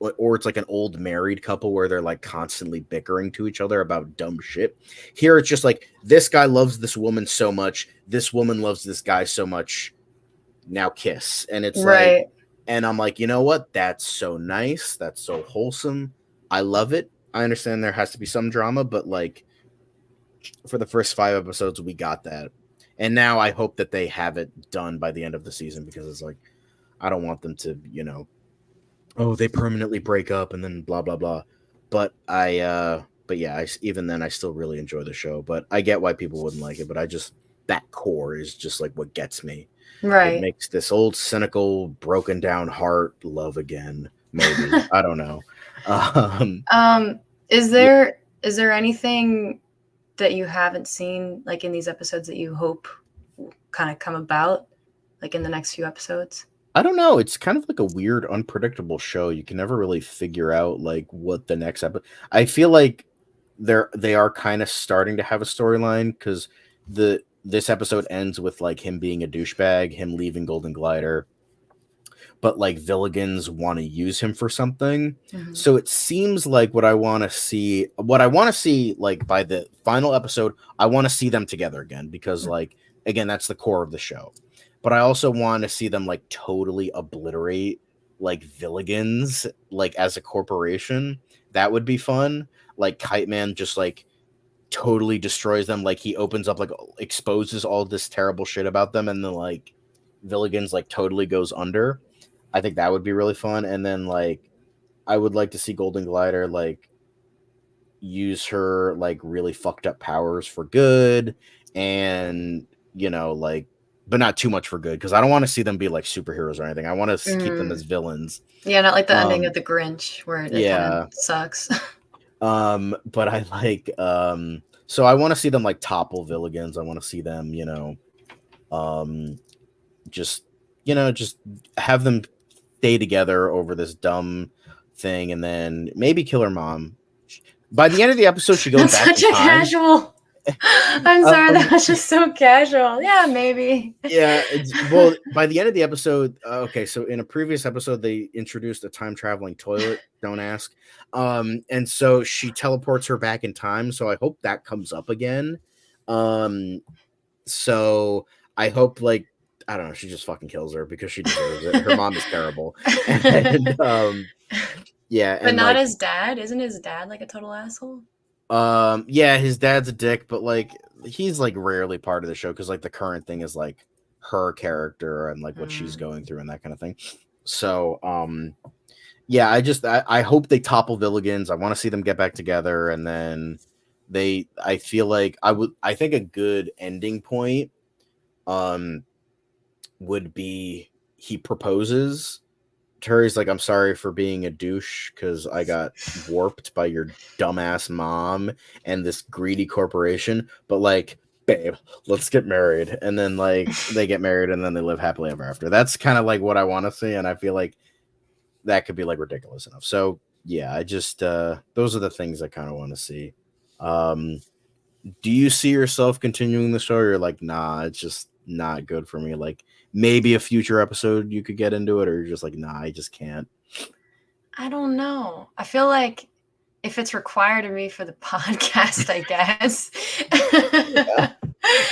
old married couple where they're like constantly bickering to each other about dumb shit. Here it's just like, this guy loves this woman so much, this woman loves this guy so much, now kiss. And it's like, and I'm like, you know what, that's so nice, that's so wholesome, I love it. I understand there has to be some drama, but like for the first 5 episodes we got that, and now I hope that they have it done by the end of the season, because it's like, I don't want them to, oh, they permanently break up and then blah blah blah. but even then, I still really enjoy the show. But I get why people wouldn't like it. But that core is just like what gets me. Right. It makes this old cynical, broken down heart love again. Maybe I don't know. Is there anything that you haven't seen like in these episodes that you hope kind of come about like in the next few episodes? I don't know. It's kind of like a weird, unpredictable show. You can never really figure out like what the next episode. I feel like they are kind of starting to have a storyline because this episode ends with like him being a douchebag, him leaving Golden Glider, but like Villigans want to use him for something. Mm-hmm. So it seems like what I want to see like by the final episode, I want to see them together again because like again, that's the core of the show. But I also want to see them like totally obliterate like Villigans like as a corporation. That would be fun. Like Kite Man just like totally destroys them. Like he opens up, like exposes all this terrible shit about them, and then like Villigans like totally goes under. I think that would be really fun. And then like I would like to see Golden Glider like use her like really fucked up powers for good, and like but not too much for good, because I don't want to see them be like superheroes or anything. I want to keep them as villains. Yeah, not like the ending of The Grinch where it kind of sucks. But I like so I want to see them like topple Villigans. I want to see them, just have them stay together over this dumb thing, and then maybe kill her mom. By the end of the episode, she goes back such in a time. Casual. I'm sorry, that was just so casual. Yeah, maybe. Yeah, well, by the end of the episode, okay, so in a previous episode, they introduced a time-traveling toilet, don't ask. And so she teleports her back in time, so I hope that comes up again. So I hope, like, I don't know, she just fucking kills her because she deserves it. Her mom is terrible. And, yeah. But not his dad? Isn't his dad, like, a total asshole? Yeah, his dad's a dick, but like he's like rarely part of the show because like the current thing is like her character and like what she's going through and that kind of thing. So yeah, I hope they topple Villigans. I want to see them get back together, and then I feel like I think a good ending point would be he proposes to her. He's like, I'm sorry for being a douche because I got warped by your dumbass mom and this greedy corporation, but like, babe, let's get married. And then like they get married and then they live happily ever after. That's kind of like what I want to see, and I feel like that could be like ridiculous enough. So yeah, I just those are the things I kind of want to see. Do you see yourself continuing the story, or like, nah, it's just not good for me? Like maybe a future episode you could get into it, or you're just like, nah, I just can't. I don't know. I feel like if it's required of me for the podcast, I guess. Yeah.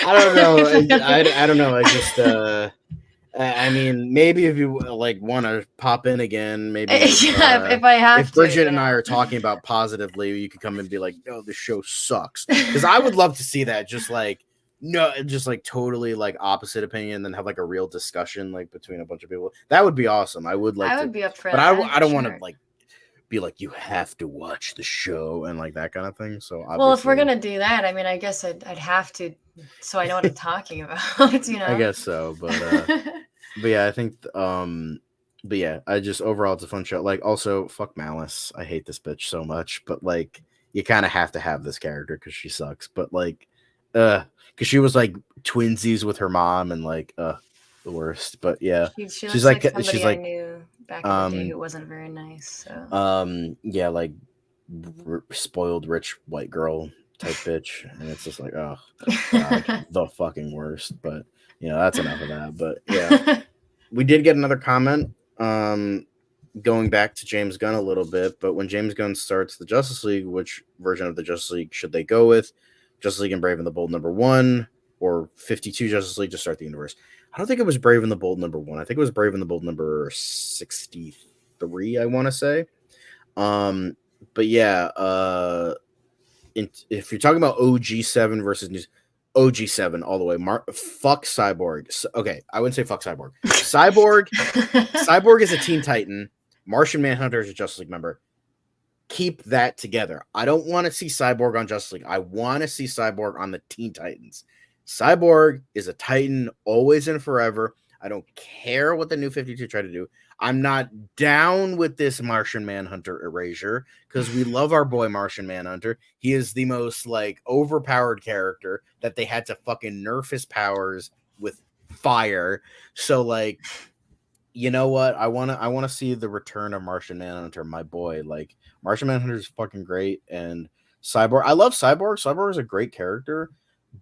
I don't know. I don't know. I just I mean, maybe if you like want to pop in again, maybe if I have if Bridget and I are talking about positively, you could come and be like, no, the show sucks. Because I would love to see that. Just like totally like opposite opinion, and then have like a real discussion like between a bunch of people. That would be awesome. I would be up for that. But I don't want to like be like, you have to watch the show and like that kind of thing. So well, if we're gonna do that, I mean, I guess I'd have to, so I know what I'm talking about. I guess so, but yeah, I think but yeah, I just overall it's a fun show. Like also, fuck Malice. I hate this bitch so much, but like you kind of have to have this character because she sucks. But like, because she was like twinsies with her mom and like the worst. But yeah, she's like somebody I knew back in the day who wasn't very nice. So. Yeah, like spoiled rich white girl type bitch, and it's just like, oh god, the fucking worst. But that's enough of that. But yeah, we did get another comment going back to James Gunn a little bit. But when James Gunn starts the Justice League, which version of the Justice League should they go with? Justice League and Brave and the Bold #1 or 52 Justice League to start the universe? I don't think it was Brave and the Bold #1. I think it was Brave and the Bold number 63, I want to say. But yeah, if you're talking about OG7 versus News, OG7 all the way. Fuck Cyborg. Okay, I wouldn't say fuck Cyborg. Cyborg is a Teen Titan. Martian Manhunter is a Justice League member. keep that together. I don't want to see Cyborg on Justice League. I want to see Cyborg on the Teen Titans. Cyborg is a Titan always and forever. I don't care what the New 52 try to do. I'm not down with this Martian Manhunter erasure because we love our boy Martian Manhunter. He is the most like overpowered character that they had to fucking nerf his powers with fire. So like, you know what? I wanna see the return of Martian Manhunter, my boy. Like Martian Manhunter is fucking great, and Cyborg. I love Cyborg. Cyborg is a great character,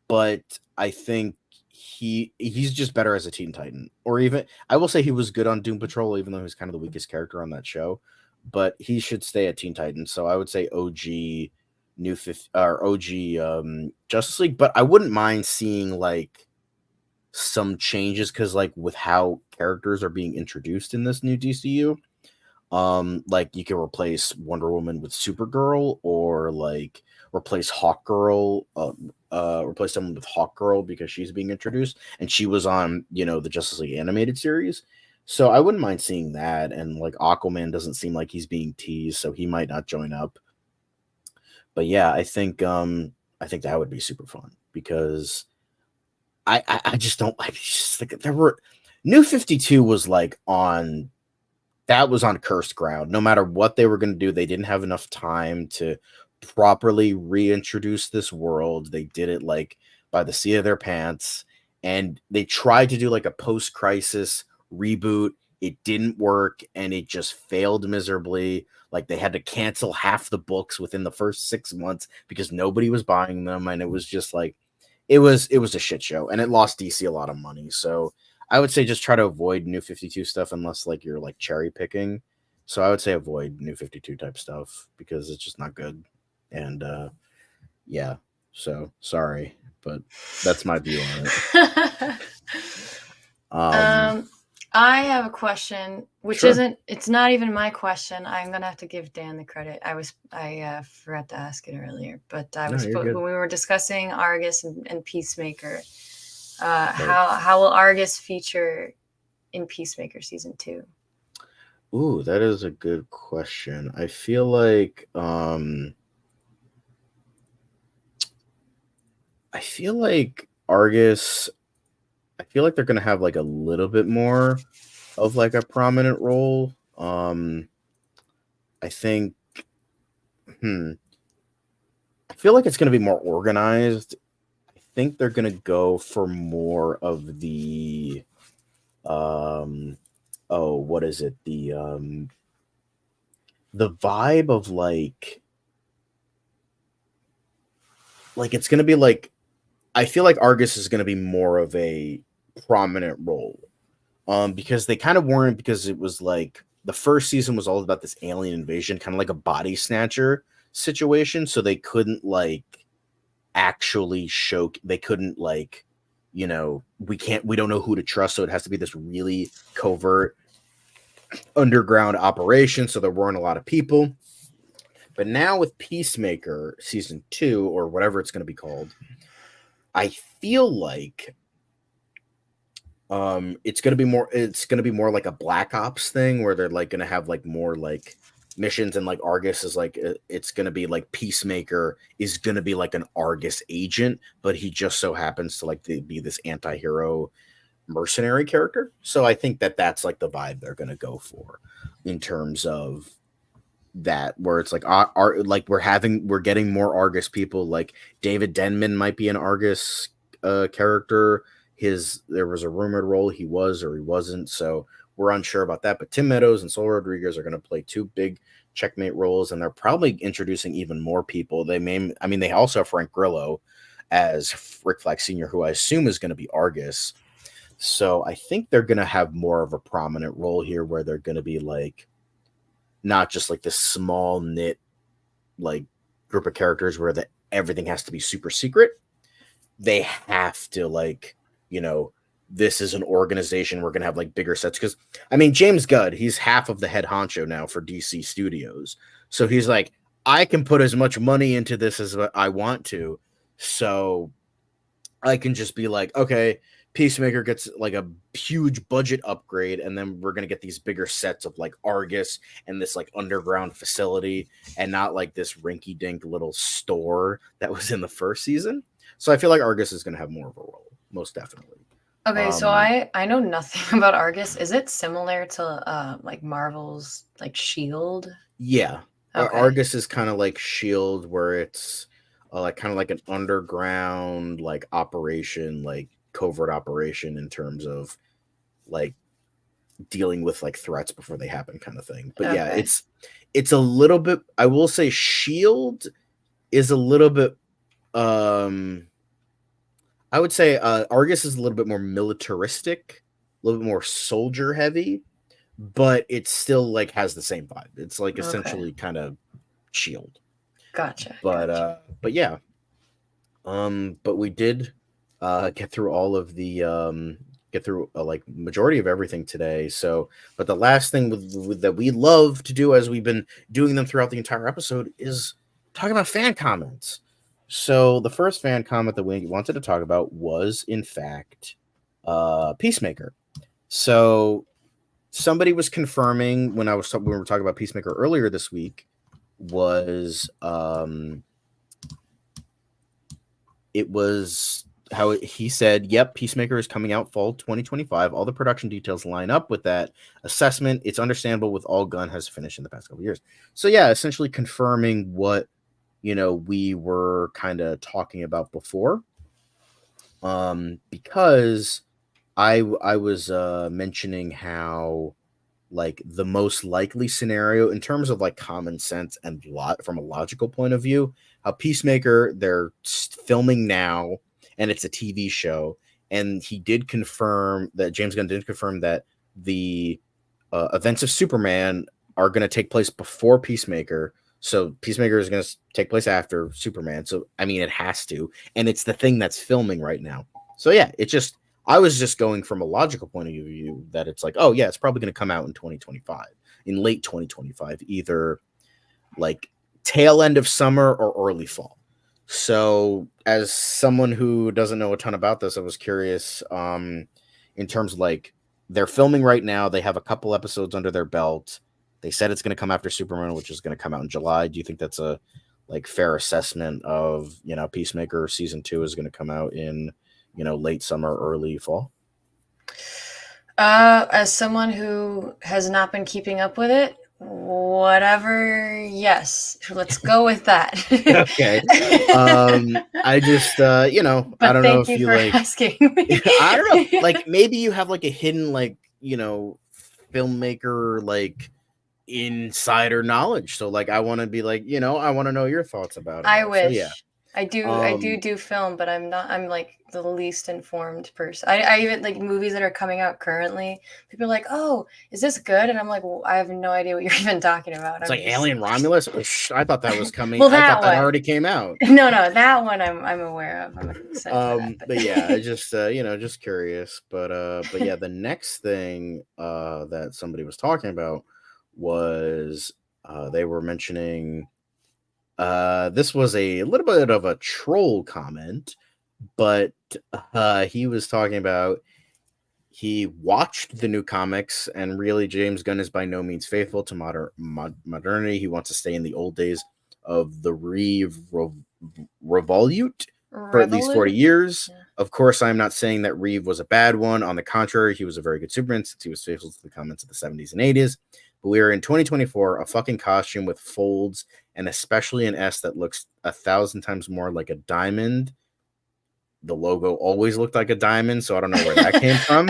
but I think he's just better as a Teen Titan. Or even I will say he was good on Doom Patrol, even though he's kind of the weakest character on that show. But he should stay at Teen Titan. So I would say OG New Fifth or OG Justice League. But I wouldn't mind seeing like some changes because like with how characters are being introduced in this new DCU, like you can replace Wonder Woman with Supergirl or like replace Hawkgirl, replace someone with Hawkgirl because she's being introduced and she was on, you know, the Justice League animated series. So I wouldn't mind seeing that. And like Aquaman doesn't seem like he's being teased, so he might not join up. But yeah, I think that would be super fun because I just don't like just like there were New 52 was like on that was on cursed ground. No matter what they were going to do, they didn't have enough time to properly reintroduce this world. They did it like by the seat of their pants, and they tried to do like a post-crisis reboot. It didn't work, and it just failed miserably. Like they had to cancel half the books within the first 6 months because nobody was buying them, and it was just like it was a shit show, and it lost DC a lot of money. So I would say just try to avoid New 52 stuff unless like you're like cherry picking. So I would say avoid New 52 type stuff because it's just not good. And yeah, so sorry, but that's my view on it. I have a question, which Sure. it's not even my question. I'm gonna have to give Dan the credit. I forgot to ask it earlier, but when we were discussing Argus and Peacemaker, how will Argus feature in Peacemaker season 2? Ooh, that is a good question. I feel like Argus, I feel like they're gonna have like a little bit more of like a prominent role. I think I feel like it's gonna be more organized. I think they're gonna go for more of the what is it? The vibe of like it's gonna be like I feel like Argus is gonna be more of a prominent role. Because they kind of weren't because it was like the first season was all about this alien invasion, kind of like a body snatcher situation. So they couldn't like actually they couldn't like, you know, we don't know who to trust. So it has to be this really covert underground operation. So there weren't a lot of people. But now with Peacemaker season 2 or whatever it's going to be called, I feel like it's gonna be more like a Black Ops thing where they're like gonna have like more like missions, and like Argus is like it's gonna be like Peacemaker is gonna be like an Argus agent, but he just so happens to like be this anti-hero mercenary character. So I think that's like the vibe they're gonna go for in terms of that, where it's like like we're getting more Argus people. Like David Denman might be an Argus character. There was a rumored role he was or he wasn't, so we're unsure about that. But Tim Meadows and Sol Rodriguez are going to play 2 big checkmate roles, and they're probably introducing even more people. They also have Frank Grillo as Rick Flag Sr., who I assume is going to be Argus. So I think they're going to have more of a prominent role here, where they're going to be like not just like this small knit like group of characters where everything has to be super secret. They have to like, you know, this is an organization. We're going to have like bigger sets. Because, I mean, James Gunn, he's half of the head honcho now for DC Studios. So he's like, I can put as much money into this as I want to. So I can just be like, okay, Peacemaker gets like a huge budget upgrade, and then we're gonna get these bigger sets of like Argus and this like underground facility, and not like this rinky-dink little store that was in the first season. So I feel like Argus is gonna have more of a role, most definitely. Okay, so I know nothing about Argus. Is it similar to like Marvel's like Shield? Yeah, Okay. Argus is kind of like Shield, where it's like kind of like an underground like operation, like covert operation in terms of like dealing with like threats before they happen, kind of thing. But yeah, Okay. it's a little bit. I will say Shield is a little bit. I would say Argus is a little bit more militaristic, a little bit more soldier heavy, but it still like has the same vibe. It's like Okay. essentially kind of Shield. Gotcha. But yeah. But we did get through all of the get through like majority of everything today. So, but the last thing that we love to do, as we've been doing them throughout the entire episode, is talk about fan comments. So the first fan comment that we wanted to talk about was, in fact, Peacemaker. So somebody was confirming when we were talking about Peacemaker earlier this week was it was how he said, yep, Peacemaker is coming out fall 2025. All the production details line up with that assessment. It's understandable with all Gunn has finished in the past couple of years. So yeah, essentially confirming what we were kind of talking about before. Because I was mentioning how like the most likely scenario in terms of like common sense and from a logical point of view, how Peacemaker, they're filming now and it's a TV show. And he did confirm that James Gunn did confirm that the events of Superman are going to take place before Peacemaker. So Peacemaker is going to take place after Superman. So, I mean, it has to. And it's the thing that's filming right now. So, yeah, I was just going from a logical point of view that it's like, oh, yeah, it's probably going to come out in 2025, in late 2025, either like tail end of summer or early fall. So as someone who doesn't know a ton about this, I was curious in terms of like they're filming right now. They have a couple episodes under their belt. They said it's going to come after Superman, which is going to come out in July. Do you think that's a like fair assessment of, Peacemaker season 2 is going to come out in, late summer, early fall? As someone who has not been keeping up with it, whatever, yes. Let's go with that. Okay. I just I don't know if you like asking me. I don't know. Like maybe you have like a hidden like, filmmaker like insider knowledge. So like I want to be like, I want to know your thoughts about it. I wish. So, yeah. I do film, but I'm like the least informed person. I even like movies that are coming out currently. People are like, "Oh, is this good?" And I'm like, well, I have no idea what you're even talking about. It's like Alien Romulus. I thought that was coming. Well, I thought that already came out. No, that one I'm aware of. I'm excited for that, but yeah, I just just curious. But yeah, the next thing that somebody was talking about was they were mentioning. This was a little bit of a troll comment, but he was talking about he watched the new comics, and really James Gunn is by no means faithful to modernity. He wants to stay in the old days of the Revolute for at least 40 years. Yeah. Of course, I'm not saying that Reeve was a bad one. On the contrary, he was a very good Superman since he was faithful to the comics of the 70s and 80s. But we are in 2024, a fucking costume with folds, and especially an S that looks 1,000 times more like a diamond. The logo always looked like a diamond, so I don't know where that came from.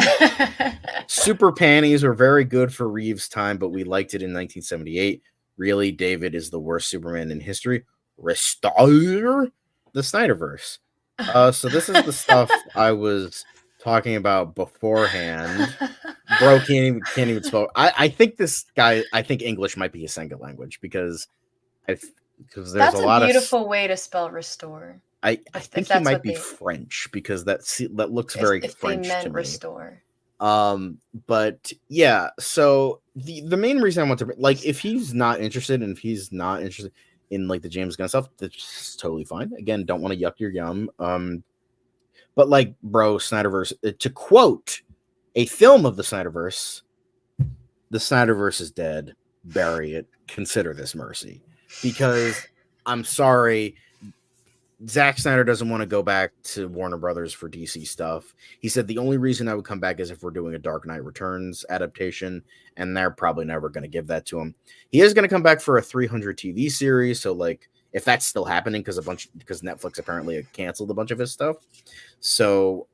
Super panties were very good for Reeves' time, but we liked it in 1978. Really, David is the worst Superman in history. Restore the Snyderverse. So this is the stuff I was talking about beforehand. Bro can't even spell. I think this guy. I think English might be his second language because there's that's a lot beautiful way to spell restore. I think he might be French because that looks very French to me. Restore. But yeah. So the main reason I want to like if he's not interested and if he's not interested in like the James Gunn stuff, that's totally fine. Again, don't want to yuck your yum. But like, bro, Snyderverse, to quote a film of the Snyderverse is dead. Bury it. Consider this mercy. Because I'm sorry, Zack Snyder doesn't want to go back to Warner Brothers for DC stuff. He said the only reason I would come back is if we're doing a Dark Knight Returns adaptation, and they're probably never going to give that to him. He is going to come back for a 300 TV series, so like if that's still happening because Netflix apparently canceled a bunch of his stuff. So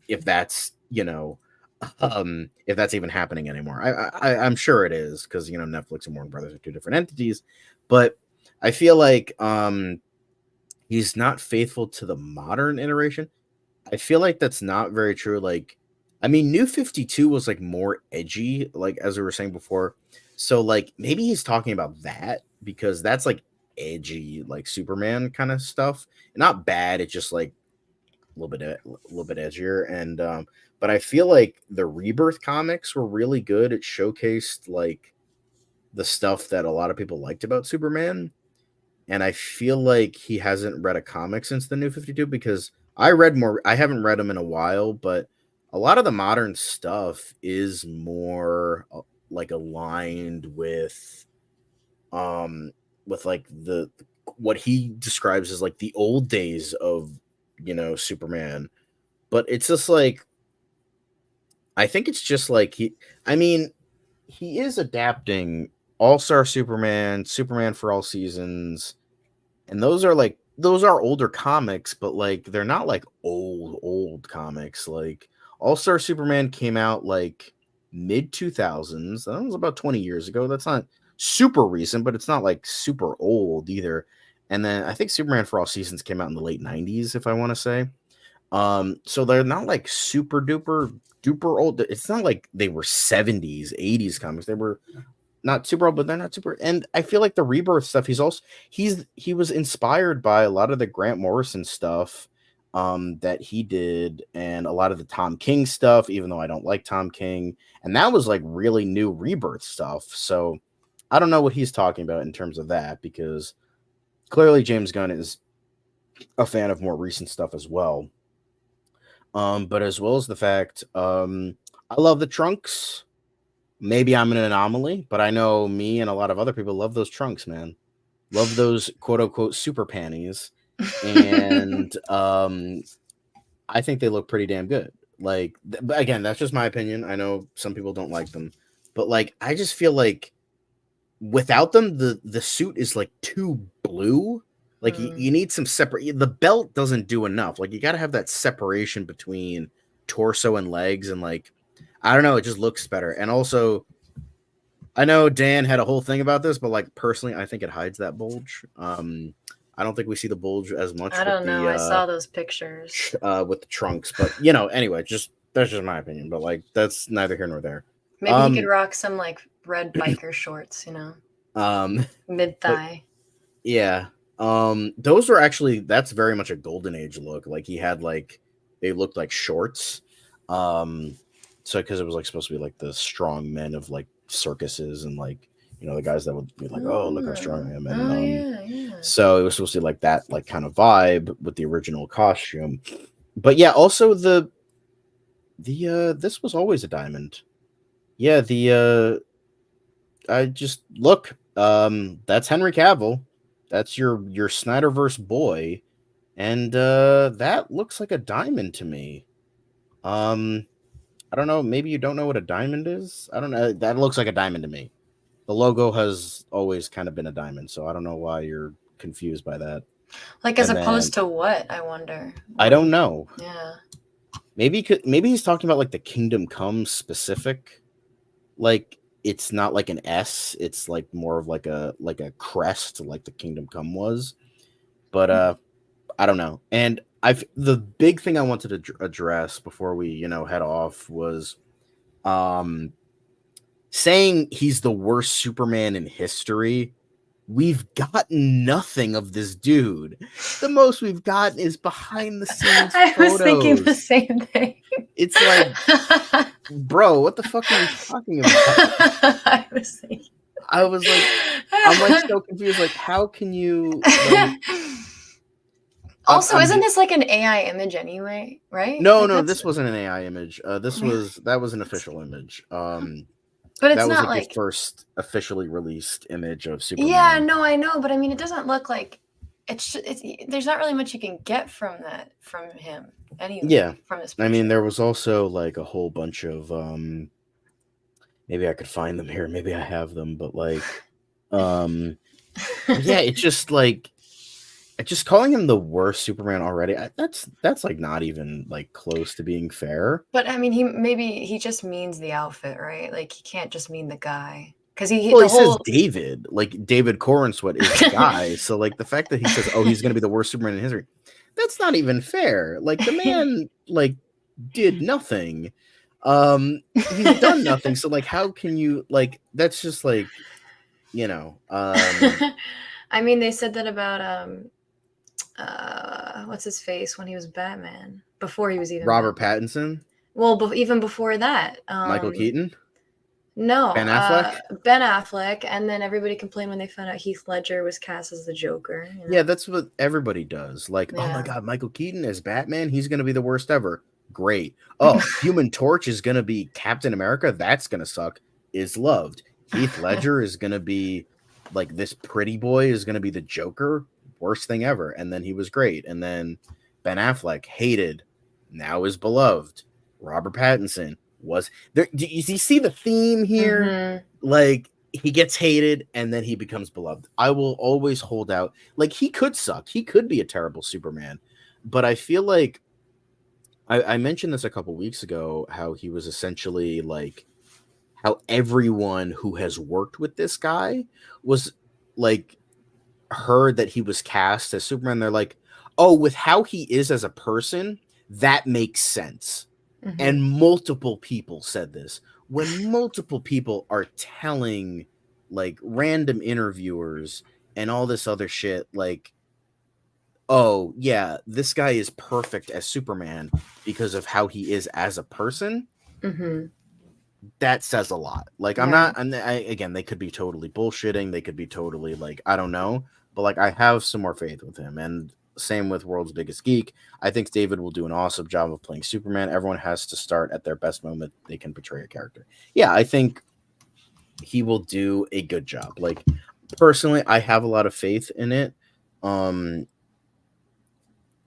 if that's if that's even happening anymore, I'm sure it is because Netflix and Warner Brothers are two different entities, but I feel like he's not faithful to the modern iteration. I feel like that's not very true. Like, I mean, New 52 was like more edgy, like as we were saying before. So like maybe he's talking about that because that's like edgy, like Superman kind of stuff. Not bad. It's just like a little bit edgier. And but I feel like the Rebirth comics were really good. It showcased like the stuff that a lot of people liked about Superman. And I feel like he hasn't read a comic since the New 52 because I haven't read them in a while, but a lot of the modern stuff is more like aligned with like the what he describes as like the old days of Superman. But it's just like I think it's just like he is adapting All-Star Superman, Superman for All Seasons, and those are older comics, but like they're not like old comics. Like All-Star Superman came out like mid 2000s. That was about 20 years ago. That's not super recent, but it's not like super old either. And then I think Superman for All Seasons came out in the late 90s, if I want to say. So they're not like super duper old. It's not like they were 70s, 80s comics. They were not super old, but they're not super. And I feel like the Rebirth stuff, he was inspired by a lot of the Grant Morrison stuff that he did, and a lot of the Tom King stuff, even though I don't like Tom King. And that was like really new Rebirth stuff. So I don't know what he's talking about in terms of that, because clearly James Gunn is a fan of more recent stuff as well. But as well as the fact, I love the trunks. Maybe I'm an anomaly, but I know me and a lot of other people love those trunks, man. Love those quote unquote super panties. And I think they look pretty damn good. Like, but again, that's just my opinion. I know some people don't like them, but like, I just feel like without them, the suit is like too blue. Like you need some separate. The belt doesn't do enough. Like you got to have that separation between torso and legs, and like I don't know, it just looks better. And also, I know Dan had a whole thing about this, but like personally, I think it hides that bulge. I don't think we see the bulge as much. I don't know. I saw those pictures with the trunks, but anyway, that's just my opinion. But like that's neither here nor there. Maybe he could rock some like red biker shorts, mid thigh. Yeah. Those were actually, that's very much a golden age look. Like he had like, they looked like shorts. So because it was like supposed to be like the strong men of like circuses and like, the guys that would be like, oh, look how strong I am. And yeah. So it was supposed to be like that, like kind of vibe with the original costume. But yeah, also the this was always a diamond. Yeah, I just look, that's Henry Cavill. That's your Snyderverse boy, and that looks like a diamond to me. I don't know. Maybe you don't know what a diamond is. I don't know. That looks like a diamond to me. The logo has always kind of been a diamond, so I don't know why you're confused by that. Like as opposed to what? I wonder. I don't know. Yeah. Maybe he's talking about like the Kingdom Come specific, like. It's not like an S. It's like more of like a crest, like the Kingdom Come was. But I don't know. And the big thing I wanted to address before we head off was saying he's the worst Superman in history. We've gotten nothing of this dude. The most we've gotten is behind the scenes I photos. was thinking the same thing. It's like, bro, what the fuck are you talking about? I was like, I'm like so confused. Like, how can you? Like, Also, isn't this like an AI image anyway, right? No, like no, this wasn't an AI image. That was an official image. But it's That was not like the like, first officially released image of yeah, Superman. no, I know, but I mean, it doesn't look like it's there's not really much you can get from him anyway. Yeah. From this I picture. mean, there was also like a whole bunch of maybe I could find them here, maybe I have them, but like yeah, it's just like just calling him the worst Superman already. That's like not even like close to being fair. But I mean, he just means the outfit, right? Like he can't just mean the guy, because Well, the he says whole David, like David Cornsweet is the guy. So like the fact that he says, "Oh, he's going to be the worst Superman in history," that's not even fair. Like the man like did nothing. He's done nothing. So like, how can you like? That's just like, you know. I mean, they said that about what's his face when he was Batman, before he was even Robert Batman. Pattinson. Well, even before that, Michael Keaton. No, Ben Affleck. Ben Affleck, and then everybody complained when they found out Heath Ledger was cast as the Joker. You know? Yeah, that's what everybody does. Like, Yeah. oh my god, Michael Keaton as Batman, he's gonna be the worst ever. Great. Oh, Human Torch is gonna be Captain America. That's gonna suck. Is loved. Heath Ledger is gonna be like this pretty boy is gonna be the Joker. Worst thing ever. And then he was great. And then Ben Affleck hated, now is beloved. Robert Pattinson was there. Do you see the theme here? Mm-hmm. Like he gets hated and then he becomes beloved. I will always hold out. Like he could suck. He could be a terrible Superman. But I feel like I mentioned this a couple weeks ago, how he was essentially like how everyone who has worked with this guy was like heard that he was cast as Superman. They're like, oh, with how he is as a person, that makes sense. Mm-hmm. And multiple people said this. When multiple people are telling like random interviewers and all this other shit, like, oh yeah, this guy is perfect as Superman because of how he is as a person. Mm-hmm. That says a lot. Like again, they could be totally bullshitting. They could be totally like, I don't know, but like I have some more faith with him. And same with World's Biggest Geek. I think David will do an awesome job of playing Superman. Everyone has to start at their best moment they can portray a character. Yeah, I think he will do a good job. Like personally, I have a lot of faith in it.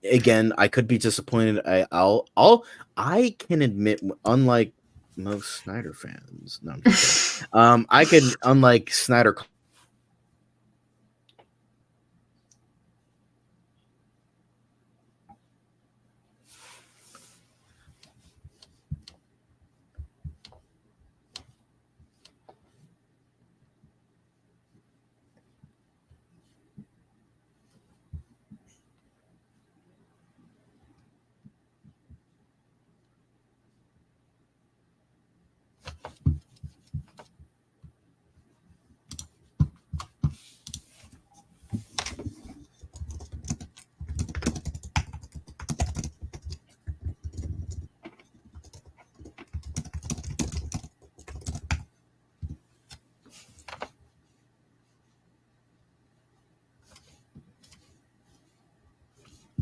Again, I could be disappointed. I can admit, unlike most Snyder fans, no, I'm just kidding. I could, unlike Snyder.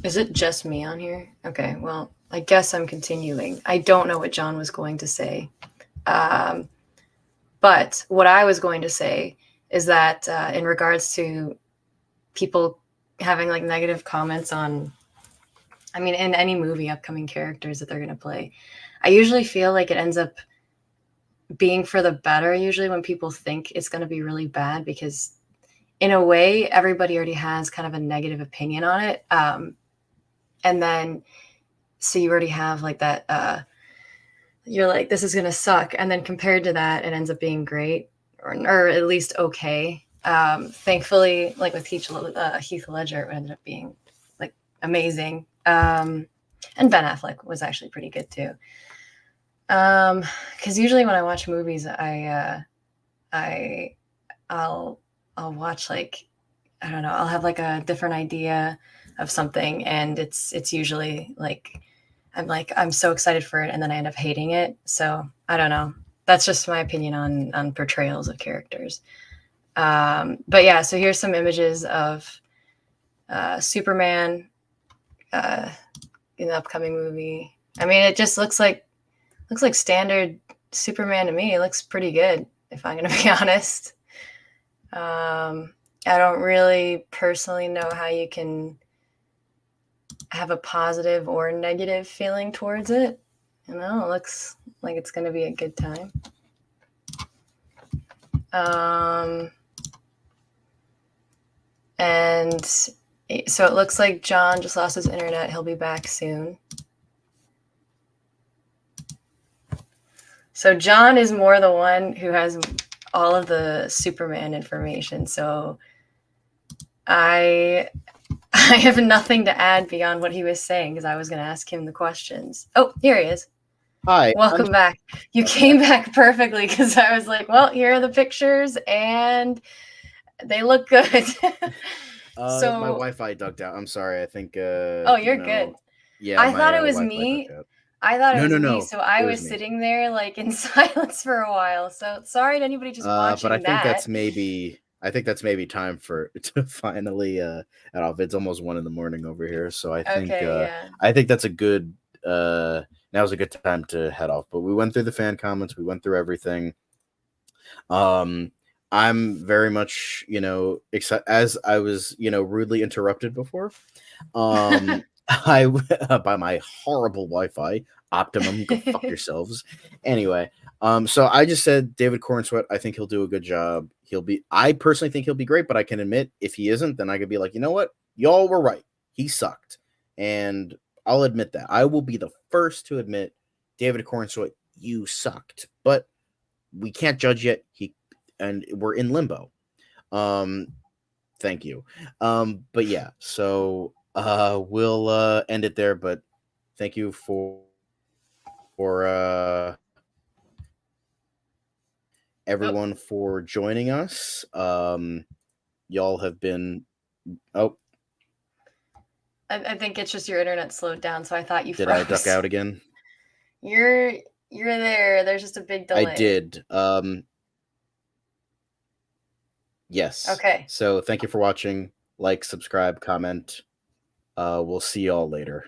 Is it just me on here? Okay, well, I guess I'm continuing. I don't know what John was going to say. But what I was going to say is that in regards to people having like negative comments on, I mean, in any movie, upcoming characters that they're going to play, I usually feel like it ends up being for the better, usually when people think it's going to be really bad, because in a way, everybody already has kind of a negative opinion on it. And then, so you already have like that, you're like, this is going to suck. And then compared to that, it ends up being great, or at least okay. Thankfully, like with Heath Ledger, it ended up being like amazing. And Ben Affleck was actually pretty good too. Because usually when I watch movies, I'll watch like, I don't know, I'll have like a different idea of something, and it's usually like I'm so excited for it, and then I end up hating it. So I don't know. That's just my opinion on portrayals of characters. But yeah, so here's some images of Superman in the upcoming movie. I mean, it just looks like standard Superman to me. It looks pretty good, if I'm going to be honest. I don't really personally know how you can have a positive or negative feeling towards it. You know, it looks like it's going to be a good time. And so it looks like John just lost his internet. He'll be back soon. So John is more the one who has all of the Superman information. So I have nothing to add beyond what he was saying because I was going to ask him the questions. Oh, here he is. Hi. Welcome back. You came back perfectly because I was like, well, here are the pictures and they look good. So my Wi-Fi ducked out. I'm sorry. I think. Oh, you're good. Yeah, I thought it was me. I thought it was me, so I was sitting there like in silence for a while. So sorry to anybody just watching that. But I think that's maybe time to finally head off. It's almost 1 a.m. over here, so I think I think that's a good now's a good time to head off. But we went through the fan comments, we went through everything. I'm very much, as I was, rudely interrupted before. I by my horrible Wi-Fi. Optimum, go fuck yourselves. Anyway, so I just said David Cornsweet. I think he'll do a good job. I personally think he'll be great, but I can admit if he isn't, then I could be like, you know what, y'all were right. He sucked, and I'll admit that. I will be the first to admit, David Cornsweet, you sucked, but we can't judge yet. And we're in limbo. Thank you. But yeah, so we'll end it there. But thank you for everyone for joining us. Y'all have been. Oh, I think it's just your internet slowed down, so I thought you froze. Did I duck out again? You're there. There's just a big delay. I did. Yes. Okay. So thank you for watching. Like, subscribe, comment. We'll see y'all later.